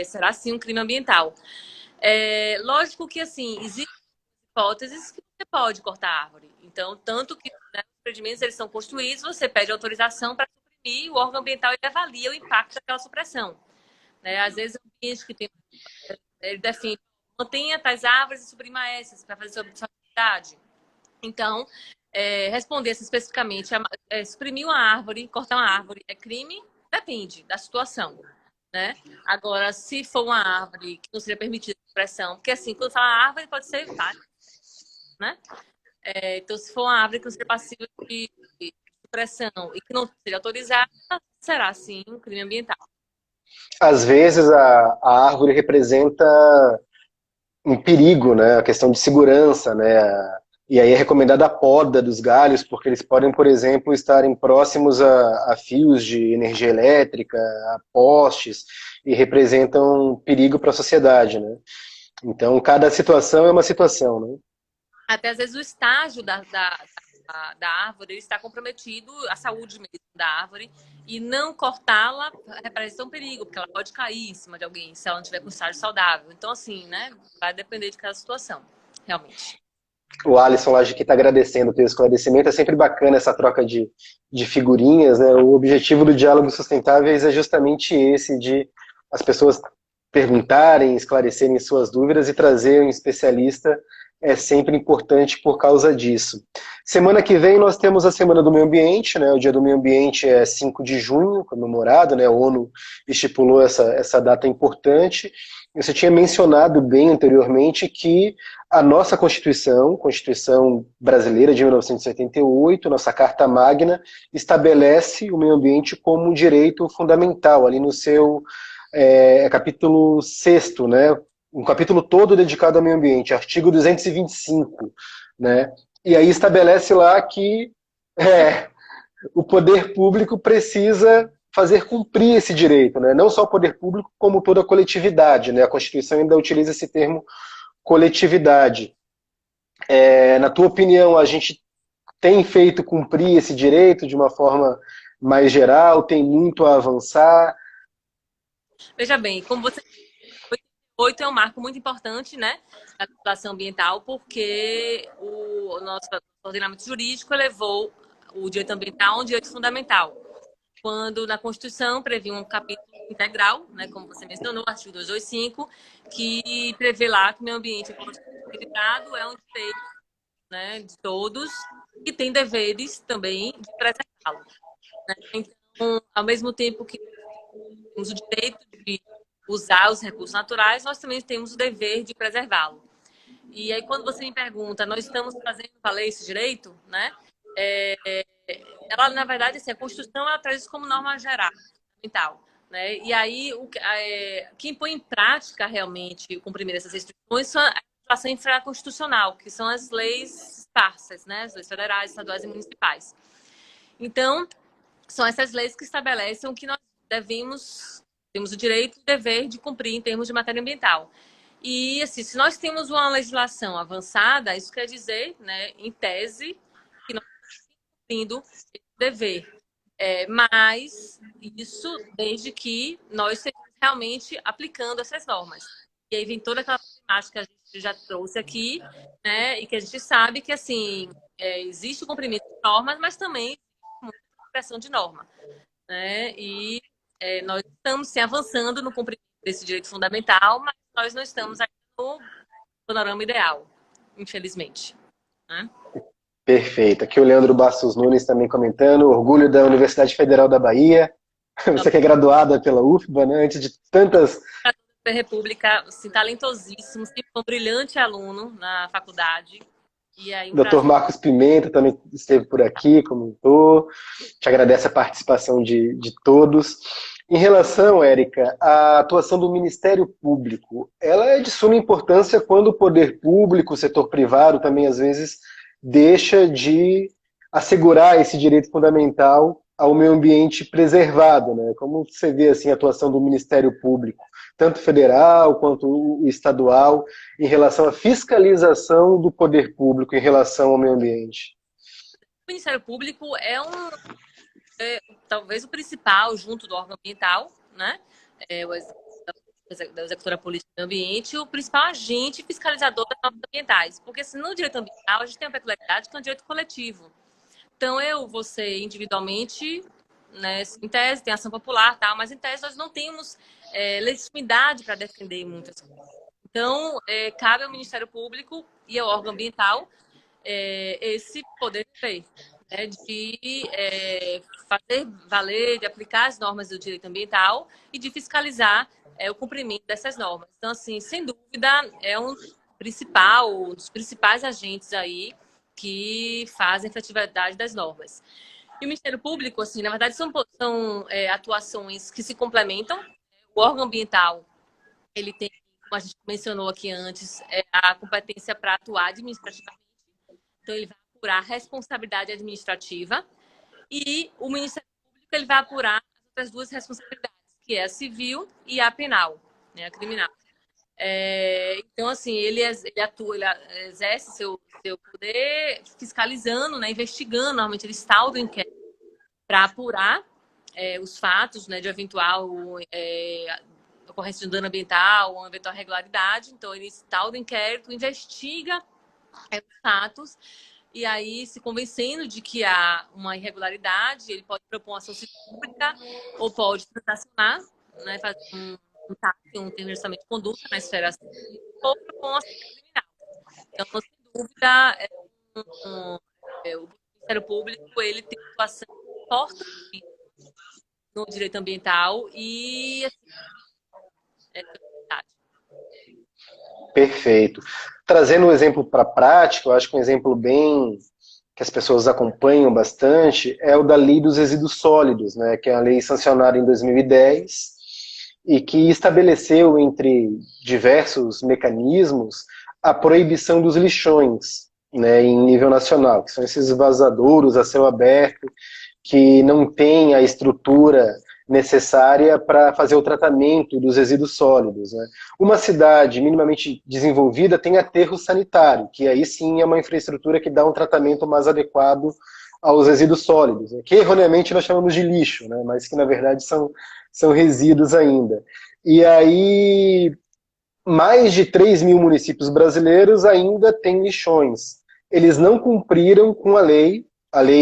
será sim um crime ambiental. Lógico que assim existem hipóteses que você pode cortar a árvore. Então, tanto que, né, os empreendimentos eles são construídos, você pede autorização para suprimir, o órgão ambiental ele avalia o impacto daquela supressão. Né? Às vezes, o ambiente que tem, ele define, mantenha tais árvores e suprima essas para fazer sustentabilidade. Então, responder especificamente, suprimir uma árvore, cortar uma árvore é crime? Depende da situação. Né? Agora, se for uma árvore que não seja permitida a supressão, porque assim, quando fala árvore, pode ser várias, né? Então, se for uma árvore que não seja passível de supressão e que não seja autorizada, será sim um crime ambiental. Às vezes a árvore representa um perigo, né? A questão de segurança, né? E aí é recomendada a poda dos galhos, porque eles podem, por exemplo, estarem próximos a fios de energia elétrica, a postes, e representam um perigo para a sociedade, né? Então, cada situação é uma situação, né? Até às vezes o estágio da árvore está comprometido, a saúde mesmo da árvore, e não cortá-la representa um perigo, porque ela pode cair em cima de alguém se ela não estiver com estágio saudável. Então, assim, né? Vai depender de cada situação, realmente. O Alisson lá que está agradecendo pelo esclarecimento. É sempre bacana essa troca de figurinhas, né? O objetivo do Diálogo Sustentáveis é justamente esse, de as pessoas perguntarem, esclarecerem suas dúvidas e trazer um especialista é sempre importante por causa disso. Semana que vem nós temos a Semana do Meio Ambiente, né? O Dia do Meio Ambiente é 5 de junho, comemorado, né? A ONU estipulou essa data importante. Você tinha mencionado bem anteriormente que a nossa Constituição Brasileira de 1988, nossa Carta Magna, estabelece o meio ambiente como um direito fundamental, ali no seu capítulo 6º, né? Um capítulo todo dedicado ao meio ambiente, artigo 225, né? E aí estabelece lá que o poder público precisa fazer cumprir esse direito, né? Não só o poder público, como toda a coletividade, né? A Constituição ainda utiliza esse termo coletividade. Na tua opinião, a gente tem feito cumprir esse direito de uma forma mais geral? Tem muito a avançar? Veja bem, como você 8 é um marco muito importante, né, na legislação ambiental, porque o nosso ordenamento jurídico elevou o direito ambiental a um direito fundamental. Quando na Constituição previa um capítulo integral, né, como você mencionou, artigo 225, que prevê lá que o meio ambiente equilibrado é um direito, né, de todos e tem deveres também de preservá-lo. Né? Então, ao mesmo tempo que temos o direito de usar os recursos naturais, nós também temos o dever de preservá-lo. E aí, quando você me pergunta, nós estamos fazendo valer esse direito, né? Ela, na verdade, assim, a Constituição ela traz isso como norma geral, fundamental. Né? E aí, quem põe em prática realmente o cumprimento dessas restrições são a legislação infraconstitucional, que são as leis esparsas, né? As leis federais, estaduais e municipais. Então, são essas leis que estabelecem o que nós temos o direito e o dever de cumprir em termos de matéria ambiental. E, assim, se nós temos uma legislação avançada, isso quer dizer, né, em tese, que nós estamos cumprindo esse dever. Mas isso desde que nós estejamos realmente aplicando essas normas. E aí vem toda aquela temática que a gente já trouxe aqui, né, e que a gente sabe que, assim, existe o cumprimento de normas, mas também existe muita pressão de norma. Né? E nós estamos sim, avançando no cumprimento desse direito fundamental, mas nós não estamos ainda no panorama ideal, infelizmente. Né? Perfeito. Aqui o Leandro Bastos Nunes também comentando, orgulho da Universidade Federal da Bahia. Você que é graduada pela UFBA, né? Antes de tantas... Da República, assim, talentosíssimo, sempre um brilhante aluno na faculdade. E aí, Dr. Marcos Pimenta também esteve por aqui, comentou. Te agradece a participação de todos. Em relação, Érica, à atuação do Ministério Público, ela é de suma importância quando o poder público, o setor privado também, às vezes, deixa de assegurar esse direito fundamental ao meio ambiente preservado, né? Como você vê assim, a atuação do Ministério Público, tanto federal quanto o estadual, em relação à fiscalização do poder público em relação ao meio ambiente? o Ministério Público talvez o principal, junto do órgão ambiental, né? O da executora política do ambiente, o principal agente fiscalizador das normas ambientais. Porque se no direito ambiental a gente tem a peculiaridade que é um direito coletivo. Então, você individualmente, né, em tese, tem ação popular, tal, mas em tese nós não temos legitimidade para defender muitas coisas. Então, cabe ao Ministério Público e ao órgão ambiental esse poder feito, né, de fazer valer, de aplicar as normas do direito ambiental e de fiscalizar o cumprimento dessas normas. Então, assim, sem dúvida, é um dos principais agentes aí que fazem a efetividade das normas. E o Ministério Público, assim, na verdade, são atuações que se complementam. O órgão ambiental, ele tem, como a gente mencionou aqui antes, a competência para atuar administrativamente. Então, ele vai apurar a responsabilidade administrativa e o Ministério Público ele vai apurar as outras duas responsabilidades, que é a civil e a penal, né, a criminal. Então, assim, ele atua, ele exerce seu poder fiscalizando, né, investigando, normalmente ele instaura o inquérito para apurar os fatos, né, de eventual ocorrência de dano ambiental ou eventual irregularidade. Então, ele instaura o inquérito, investiga os fatos, e aí, se convencendo de que há uma irregularidade, ele pode propor uma ação civil pública ou pode transacionar, né, fazer um TAC, um termo de ajustamento de conduta na esfera civil, ou propor uma ação criminal. Então, sem dúvida, o Ministério Público ele tem uma atuação forte no direito ambiental e assim, Perfeito. Trazendo um exemplo para a prática, eu acho que um exemplo bem que as pessoas acompanham bastante é o da Lei dos Resíduos Sólidos, né, que é a lei sancionada em 2010 e que estabeleceu, entre diversos mecanismos, a proibição dos lixões, né, em nível nacional, que são esses vazadouros a céu aberto que não têm a estrutura necessária para fazer o tratamento dos resíduos sólidos, né? Uma cidade minimamente desenvolvida tem aterro sanitário, que aí sim é uma infraestrutura que dá um tratamento mais adequado aos resíduos sólidos, né? Que erroneamente nós chamamos de lixo, né? Mas que na verdade são resíduos ainda. E aí, mais de 3 mil municípios brasileiros ainda têm lixões. Eles não cumpriram com a lei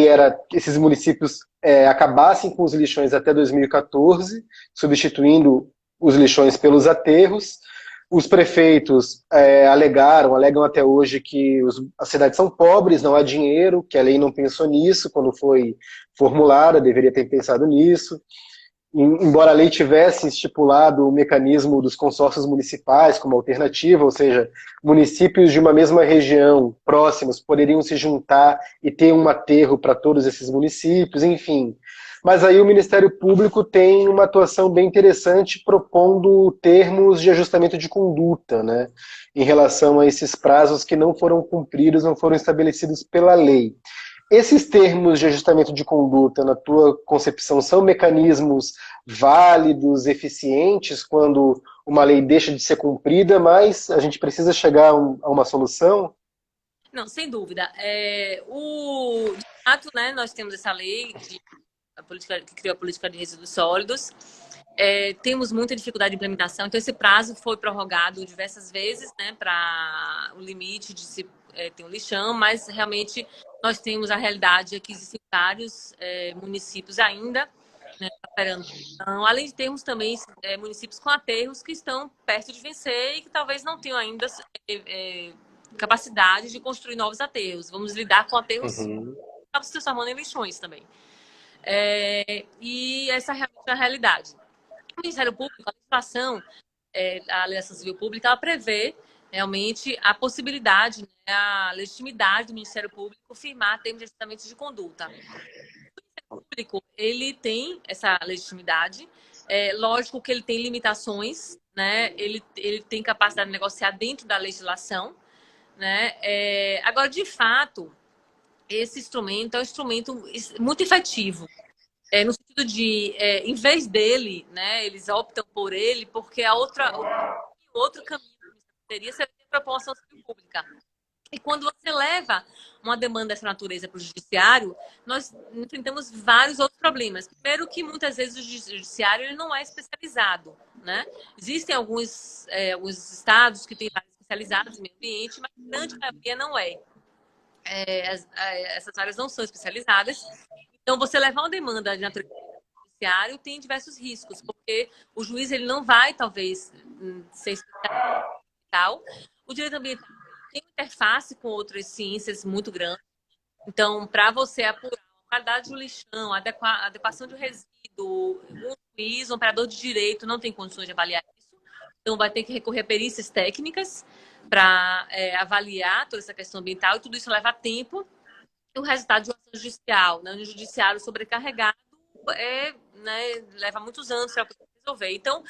era que esses municípios acabassem com os lixões até 2014, substituindo os lixões pelos aterros. Os prefeitos alegam até hoje que as cidades são pobres, não há dinheiro, que a lei não pensou nisso quando foi formulada, deveria ter pensado nisso. Embora a lei tivesse estipulado o mecanismo dos consórcios municipais como alternativa, ou seja, municípios de uma mesma região próximos poderiam se juntar e ter um aterro para todos esses municípios, enfim. Mas aí o Ministério Público tem uma atuação bem interessante propondo termos de ajustamento de conduta, né, em relação a esses prazos que não foram cumpridos, não foram estabelecidos pela lei. Esses termos de ajustamento de conduta, na tua concepção, são mecanismos válidos, eficientes, quando uma lei deixa de ser cumprida, mas a gente precisa chegar a uma solução? não, sem dúvida. De fato, né, nós temos essa lei que criou a política de resíduos sólidos. Temos muita dificuldade de implementação, então esse prazo foi prorrogado diversas vezes, né, para o limite de se ter um lixão, mas realmente nós temos a realidade é que existem vários municípios ainda, né, operando. Então, além de termos também municípios com aterros que estão perto de vencer e que talvez não tenham ainda capacidade de construir novos aterros. Vamos lidar com aterros que estão se transformando em lixões também. E essa realmente é a realidade. O Ministério Público, a legislação, a legislação civil pública, ela prevê realmente a possibilidade, né, a legitimidade do Ministério Público firmar termos de ajustamento de conduta. O Ministério Público, ele tem essa legitimidade, lógico que ele tem limitações, né, ele tem capacidade de negociar dentro da legislação, né, agora, de fato, esse instrumento é um instrumento muito efetivo. No sentido de, em vez dele, né, eles optam por ele, porque outro caminho seria a proposta civil pública. E quando você leva uma demanda dessa natureza para o judiciário, nós enfrentamos vários outros problemas. Primeiro que muitas vezes o judiciário ele não é especializado, né? Existem alguns estados que têm áreas especializadas em meio ambiente, mas a grande maioria não é. Essas áreas não são especializadas. Então, você levar uma demanda de natureza judiciário tem diversos riscos, porque o juiz ele não vai, talvez, ser especial. O direito ambiental tem uma interface com outras ciências muito grande. Então, para você apurar a qualidade do lixão, a adequação de resíduo, um juiz, um operador de direito não tem condições de avaliar isso. Então, vai ter que recorrer a perícias técnicas para avaliar toda essa questão ambiental e tudo isso leva tempo. E o resultado de uma ação judicial, né, um judiciário sobrecarregado, leva muitos anos para resolver. Então,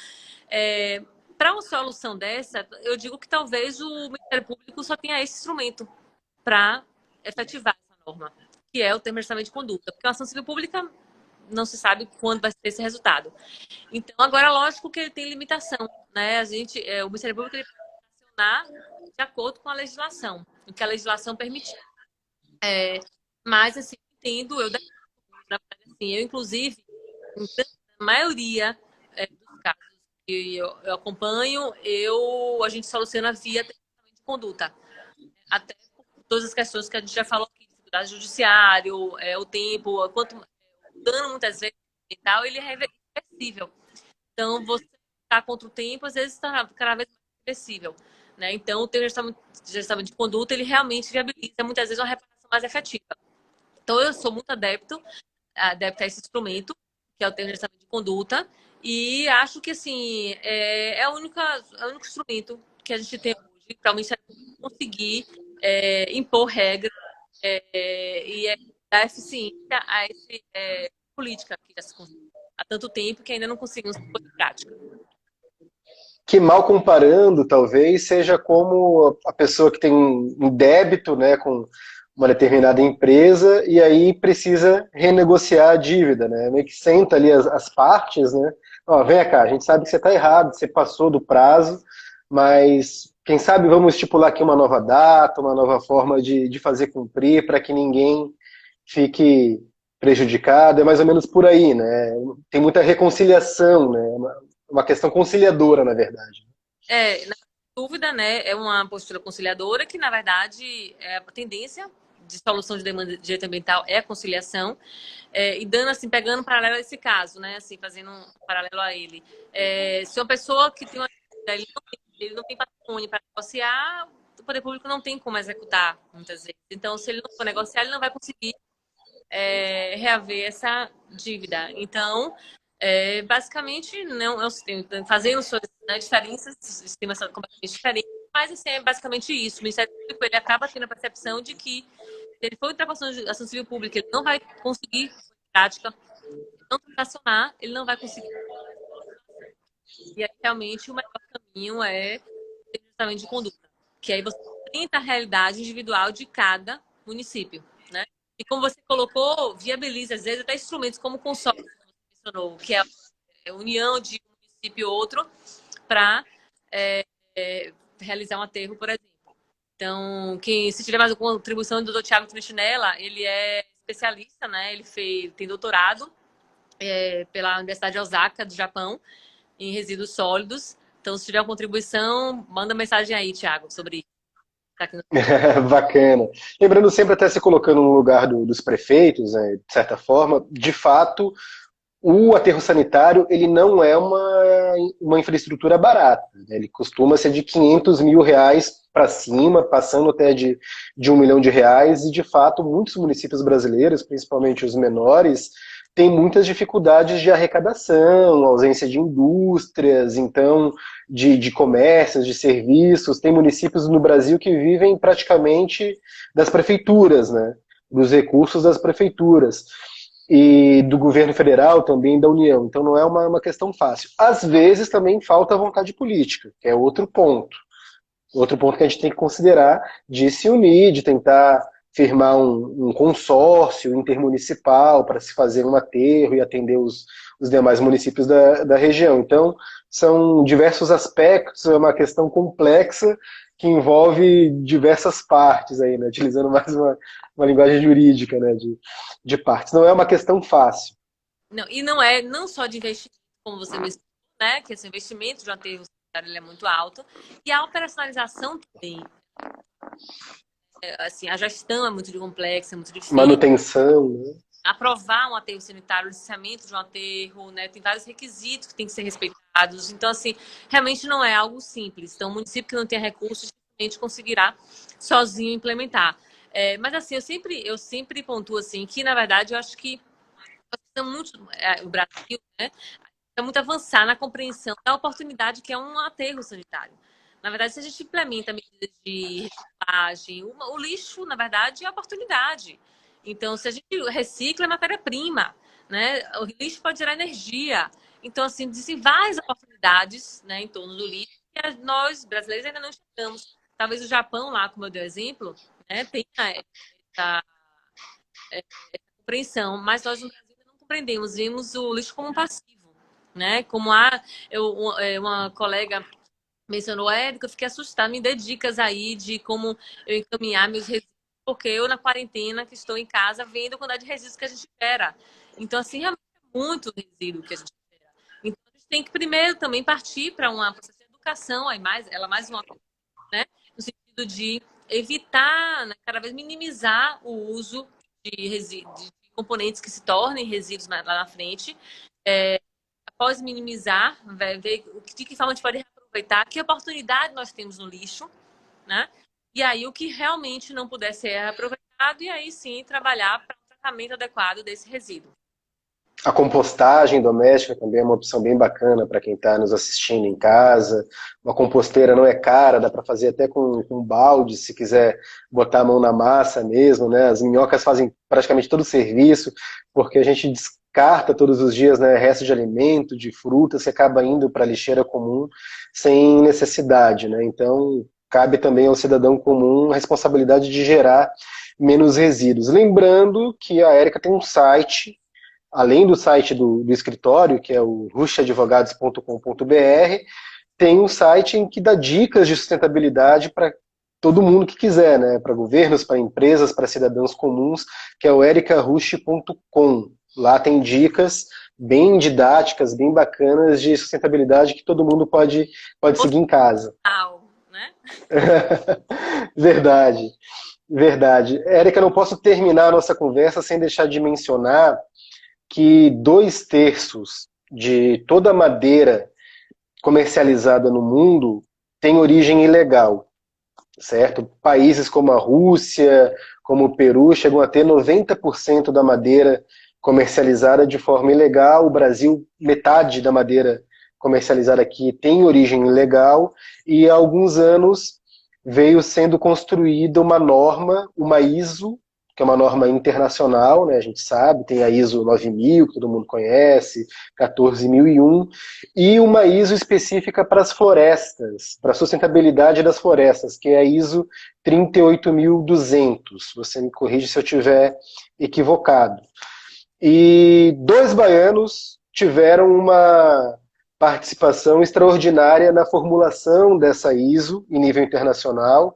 para uma solução dessa, eu digo que talvez o Ministério Público só tenha esse instrumento para efetivar essa norma, que é o termo de ajustamento de conduta, porque a ação civil pública não se sabe quando vai ter esse resultado. Então, agora, lógico que ele tem limitação, né? O Ministério Público ele pode acionar de acordo com a legislação, o que a legislação permitir. Mas, assim, entendo, eu inclusive, na maioria dos casos que eu acompanho, a gente soluciona via tratamento de conduta. Até por todas as questões que a gente já falou aqui, dificuldade judiciário, o tempo, o dano muitas vezes ambiental, ele é reversível. Então, você está contra o tempo, às vezes está cada vez mais reversível. Né? Então, o termo de ajustamento de conduta, ele realmente viabiliza muitas vezes uma reparação mais efetiva. Então, eu sou muito adepta a esse instrumento, que é o termo de ajustamento de conduta, e acho que, assim, é o único instrumento que a gente tem hoje para o Ministério conseguir impor regras e dar eficiência a essa política que já se construiu há tanto tempo que ainda não conseguimos pôr em prática. Que, mal comparando, talvez, seja como a pessoa que tem um débito, né, com uma determinada empresa e aí precisa renegociar a dívida, né? Meio que senta ali as partes, né? Ó, vem cá, a gente sabe que você está errado, você passou do prazo, mas quem sabe vamos estipular aqui uma nova data, uma nova forma de fazer cumprir para que ninguém fique prejudicado. É mais ou menos por aí, né? Tem muita reconciliação, né? Uma questão conciliadora, na verdade. Na dúvida, né? É uma postura conciliadora que, na verdade, a tendência de solução de demanda de direito ambiental é a conciliação. E dando, assim, pegando um paralelo a esse caso, né? Assim, fazendo um paralelo a ele. Se uma pessoa que tem uma ele não tem patrimônio para negociar, o poder público não tem como executar, muitas vezes. Então, se ele não for negociar, ele não vai conseguir reaver essa dívida. Então, basicamente, não, fazendo suas diferenças, sistemas são completamente diferentes, mas assim, é basicamente isso. O Ministério Público ele acaba tendo a percepção de que se ele for ultrapassando a ação civil pública, ele não vai conseguir, em prática, não transacionar, ele não vai conseguir. E aí, realmente, o melhor caminho é justamente de conduta, que aí você tenta a realidade individual de cada município, né? E como você colocou, viabiliza, às vezes, até instrumentos como o consórcio, que você mencionou, que é a união de um município e outro para realizar um aterro, por exemplo. Então, se tiver mais alguma contribuição do Dr. Thiago Tristinella, ele é especialista, né? Ele tem doutorado pela Universidade de Osaka, do Japão, em resíduos sólidos. Então, se tiver uma contribuição, manda mensagem aí, Thiago, sobre isso. Bacana. Lembrando sempre até se colocando no lugar dos prefeitos, né, de certa forma, de fato, o aterro sanitário ele não é uma infraestrutura barata. Né? Ele costuma ser de R$ 500 mil para cima, passando até de R$ 1 milhão, e de fato muitos municípios brasileiros, principalmente os menores, têm muitas dificuldades de arrecadação, ausência de indústrias, então de comércios, de serviços. Tem municípios no Brasil que vivem praticamente das prefeituras, né? Dos recursos das prefeituras. E do governo federal, também da União. Então não é uma questão fácil. Às vezes também falta vontade política, que é outro ponto. Outro ponto que a gente tem que considerar de se unir, de tentar firmar um consórcio intermunicipal para se fazer um aterro e atender os demais municípios da região. Então, são diversos aspectos, é uma questão complexa que envolve diversas partes aí, né? Utilizando mais uma linguagem jurídica, né? De partes. Não é uma questão fácil. Não, e não é não só de investimento, como você mencionou, né? Que esse investimento de um aterro sanitário ele é muito alto. E a operacionalização também. Assim, a gestão é muito complexa, é muito difícil. Manutenção, né? Aprovar um aterro sanitário, o licenciamento de um aterro, né? Tem vários requisitos que têm que ser respeitados. Então, assim, realmente não é algo simples. Então, o município que não tem recursos dificilmente conseguirá sozinho implementar. Mas, assim, eu sempre pontuo, assim, que, na verdade, eu acho que muito, o Brasil, né? É muito avançar na compreensão da oportunidade que é um aterro sanitário. Na verdade, se a gente implementa medidas de reciclagem, o lixo, na verdade, é oportunidade. Então, se a gente recicla, é matéria-prima, né? O lixo pode gerar energia. Então, assim, existem várias oportunidades, né, em torno do lixo que nós, brasileiros, ainda não enxergamos. Talvez o Japão, lá, como eu dei o exemplo, né, tenha essa compreensão, mas nós no Brasil não compreendemos, vemos o lixo como um passivo, né? Como uma colega mencionou, Érica, eu fiquei assustada, me dê dicas aí de como eu encaminhar meus resíduos, porque eu na quarentena que estou em casa vendo a quantidade de resíduos que a gente gera. Então, assim, realmente é muito resíduo que a gente gera. Então, a gente tem que primeiro também partir para um processo de educação, aí ela mais uma vez, né? No sentido de evitar, né, cada vez minimizar o uso de componentes que se tornem resíduos lá na frente. Após minimizar, ver de que forma a gente pode reaproveitar, que oportunidade nós temos no lixo, né? E aí o que realmente não puder ser aproveitado, e aí sim trabalhar para um tratamento adequado desse resíduo. A compostagem doméstica também é uma opção bem bacana para quem está nos assistindo em casa. Uma composteira não é cara, dá para fazer até com balde, se quiser botar a mão na massa mesmo, né? As minhocas fazem praticamente todo o serviço, porque a gente descarta todos os dias, né, resto de alimento, de frutas, que acaba indo para a lixeira comum sem necessidade, né? Então, cabe também ao cidadão comum a responsabilidade de gerar menos resíduos. Lembrando que a Érica tem um site, além do site do escritório, que é o rushadvogados.com.br, tem um site em que dá dicas de sustentabilidade para todo mundo que quiser, né? Para governos, para empresas, para cidadãos comuns, que é o ericarush.com. Lá tem dicas bem didáticas, bem bacanas de sustentabilidade que todo mundo pode seguir em casa. Né? Verdade, verdade. Érica, não posso terminar a nossa conversa sem deixar de mencionar que 2/3 de toda a madeira comercializada no mundo tem origem ilegal, certo? Países como a Rússia, como o Peru, chegam a ter 90% da madeira comercializada de forma ilegal. O Brasil, metade da madeira comercializada aqui tem origem ilegal, e há alguns anos veio sendo construída uma norma, uma ISO, que é uma norma internacional, né, a gente sabe, tem a ISO 9000, que todo mundo conhece, 14001, e uma ISO específica para as florestas, para a sustentabilidade das florestas, que é a ISO 38200. Você me corrige se eu estiver equivocado. E 2 baianos tiveram uma participação extraordinária na formulação dessa ISO em nível internacional.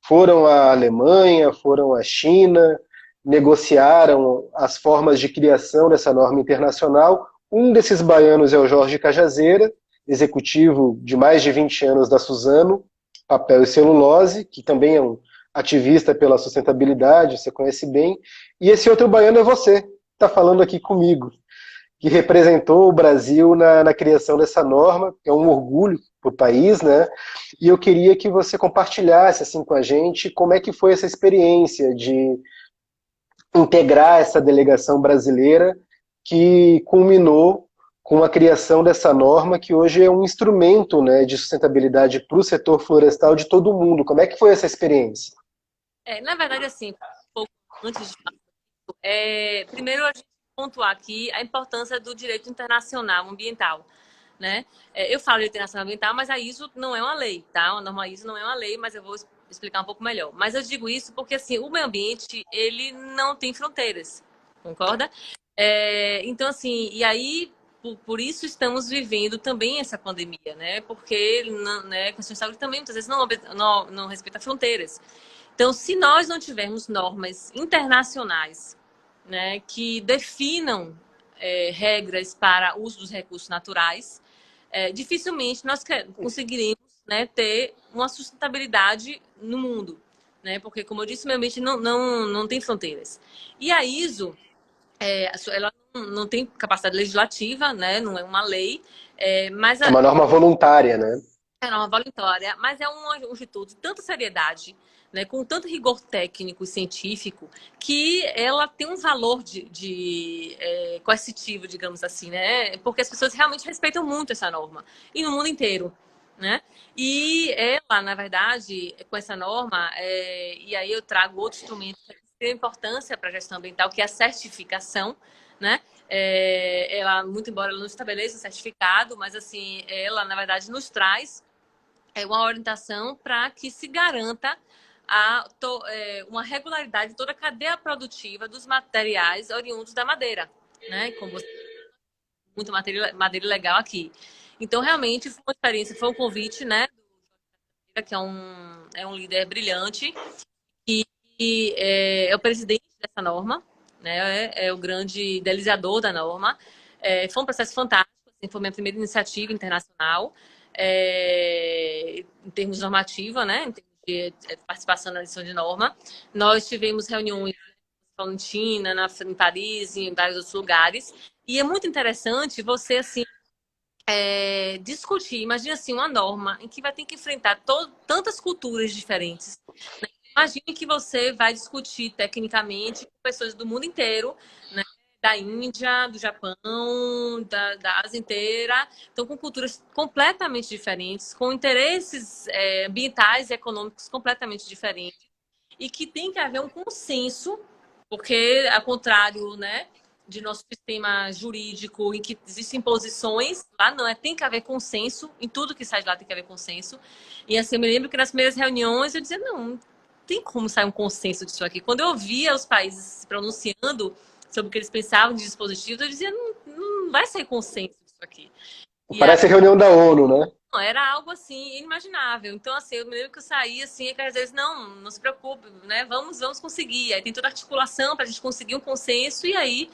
Foram à Alemanha, foram à China, negociaram as formas de criação dessa norma internacional. Um desses baianos é o Jorge Cajazeira, executivo de mais de 20 anos da Suzano, Papel e Celulose, que também é um ativista pela sustentabilidade, você conhece bem. E esse outro baiano é você, que está falando aqui comigo, que representou o Brasil na criação dessa norma, que é um orgulho para o país, né? E eu queria que você compartilhasse assim com a gente como é que foi essa experiência de integrar essa delegação brasileira que culminou com a criação dessa norma, que hoje é um instrumento, né, de sustentabilidade para o setor florestal de todo mundo. Como é que foi essa experiência? Na verdade, assim, um pouco antes de falar, primeiro a gente pontuar aqui a importância do direito internacional ambiental, né? Eu falo de internacional ambiental, mas a ISO não é uma lei, tá? A norma ISO não é uma lei, mas eu vou explicar um pouco melhor. Mas eu digo isso porque, assim, o meio ambiente, ele não tem fronteiras, concorda? Então, assim, e aí, por isso estamos vivendo também essa pandemia, né? Porque, né, a questão de saúde também muitas vezes não respeita fronteiras. Então, se nós não tivermos normas internacionais, né, que definam regras para o uso dos recursos naturais, dificilmente nós conseguiremos, né, ter uma sustentabilidade no mundo, né? Porque, como eu disse, o meio ambiente não tem fronteiras. E a ISO, ela não tem capacidade legislativa, né? Não é uma lei, mas É uma norma voluntária, né? é uma voluntária, mas é um instituto de tanta seriedade, né, com tanto rigor técnico e científico, que ela tem um valor coercitivo, digamos assim, né? Porque as pessoas realmente respeitam muito essa norma, e no mundo inteiro, né? E ela, na verdade, com essa norma, e aí eu trago outro instrumento que tem importância para a gestão ambiental, que é a certificação, né? Ela, muito embora ela não estabeleça o certificado, mas assim, ela, na verdade, nos traz uma orientação para que se garanta uma regularidade de toda a cadeia produtiva dos materiais oriundos da madeira, né? Como você muito madeira legal aqui. Então, realmente, foi uma experiência, foi um convite, né? Que é um líder brilhante e é o presidente dessa norma, né? É o grande idealizador da norma. Foi um processo fantástico, assim, foi minha primeira iniciativa internacional. Em termos normativa, né? Em termos de participação na edição de norma. Nós tivemos reuniões em China, em Paris, em vários outros lugares. E é muito interessante você, assim, discutir. Imagina, assim, uma norma em que vai ter que enfrentar tantas culturas diferentes. Né? Imagine que você vai discutir tecnicamente com pessoas do mundo inteiro, né? Da Índia, do Japão, da Ásia inteira. Então, com culturas completamente diferentes, com interesses ambientais e econômicos completamente diferentes. E que tem que haver um consenso, porque, ao contrário, né, de nosso sistema jurídico, em que existem posições, lá não, tem que haver consenso, em tudo que sai de lá tem que haver consenso. E assim, eu me lembro que nas primeiras reuniões eu dizia, não tem como sair um consenso disso aqui. Quando eu via os países se pronunciando sobre o que eles pensavam de dispositivos, eu dizia, não vai sair consenso disso aqui. E Parece a reunião da ONU, né? era algo assim inimaginável. Então, assim, eu me lembro que eu saí assim, que às vezes, não se preocupe, né? Vamos conseguir. Aí tem toda a articulação para a gente conseguir um consenso, e aí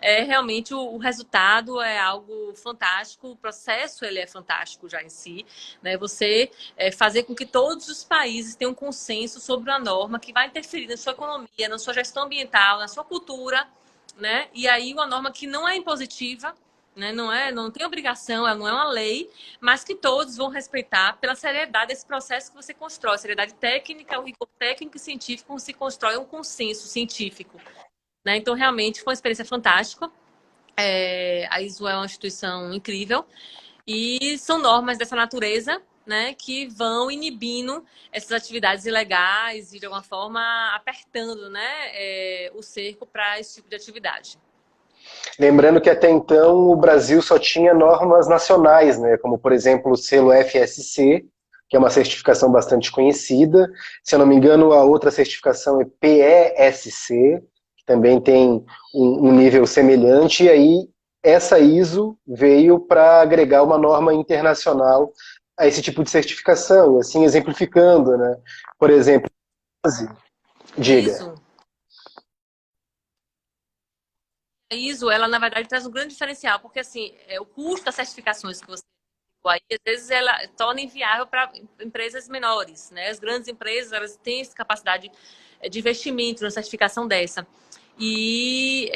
realmente o resultado é algo fantástico, o processo ele é fantástico já em si, né? Você fazer com que todos os países tenham um consenso sobre uma norma que vai interferir na sua economia, na sua gestão ambiental, na sua cultura, né? E aí uma norma que não é impositiva, né? Não tem obrigação, ela não é uma lei, mas que todos vão respeitar pela seriedade desse processo que você constrói, a seriedade técnica, o rigor técnico e científico, se constrói um consenso científico, né? Então, realmente, foi uma experiência fantástica. A ISO é uma instituição incrível e são normas dessa natureza, né, que vão inibindo essas atividades ilegais e, de alguma forma, apertando, né, o cerco para esse tipo de atividade. Lembrando que até então o Brasil só tinha normas nacionais, né? Como, por exemplo, o selo FSC, que é uma certificação bastante conhecida. Se eu não me engano, a outra certificação é PESC, que também tem um nível semelhante. E aí, essa ISO veio para agregar uma norma internacional a esse tipo de certificação, assim, exemplificando, né? Por exemplo, diga. Isso. A ISO, ela, na verdade, traz um grande diferencial, porque, assim, o custo das certificações que você aí, às vezes, ela torna inviável para empresas menores, né? As grandes empresas, elas têm essa capacidade de investimento na certificação dessa. E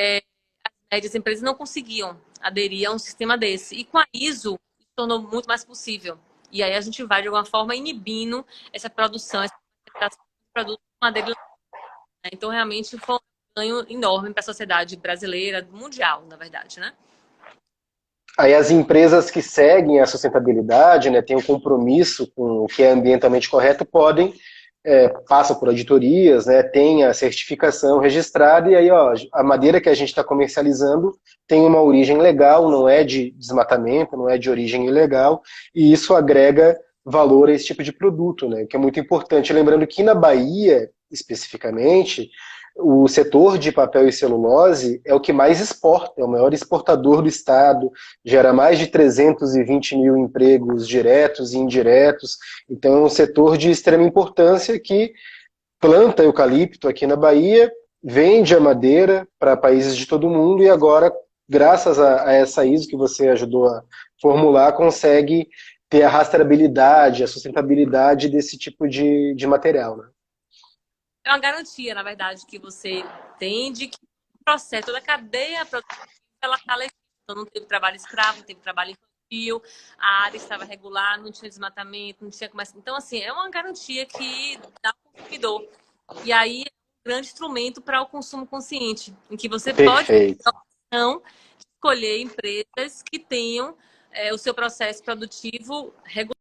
as médias empresas não conseguiam aderir a um sistema desse. E com a ISO, isso tornou muito mais possível. E aí a gente vai, de alguma forma, inibindo essa produção, essa produtos de madeira. Então, realmente, foi um ganho enorme para a sociedade brasileira, mundial, na verdade, né? Aí as empresas que seguem a sustentabilidade, né, têm um compromisso com o que é ambientalmente correto, podem, passam por auditorias, né, tem a certificação registrada, e aí ó, a madeira que a gente está comercializando tem uma origem legal, não é de desmatamento, não é de origem ilegal, e isso agrega valor a esse tipo de produto, né, que é muito importante. Lembrando que na Bahia, especificamente, o setor de papel e celulose é o que mais exporta, é o maior exportador do Estado, gera mais de 320 mil empregos diretos e indiretos, então é um setor de extrema importância que planta eucalipto aqui na Bahia, vende a madeira para países de todo mundo e agora, graças a essa ISO que você ajudou a formular, consegue ter a rastreabilidade, a sustentabilidade desse tipo de material, né? É uma garantia, na verdade, que você tem de que o processo, toda a cadeia produtiva, ela está legítima. Então, não teve trabalho escravo, não teve trabalho infantil, a área estava regular, não tinha desmatamento, não tinha comércio. Então, assim, é uma garantia que dá ao consumidor. E aí, é um grande instrumento para o consumo consciente, em que você pode ter Perfeito. a opção de escolher empresas que tenham o seu processo produtivo regular.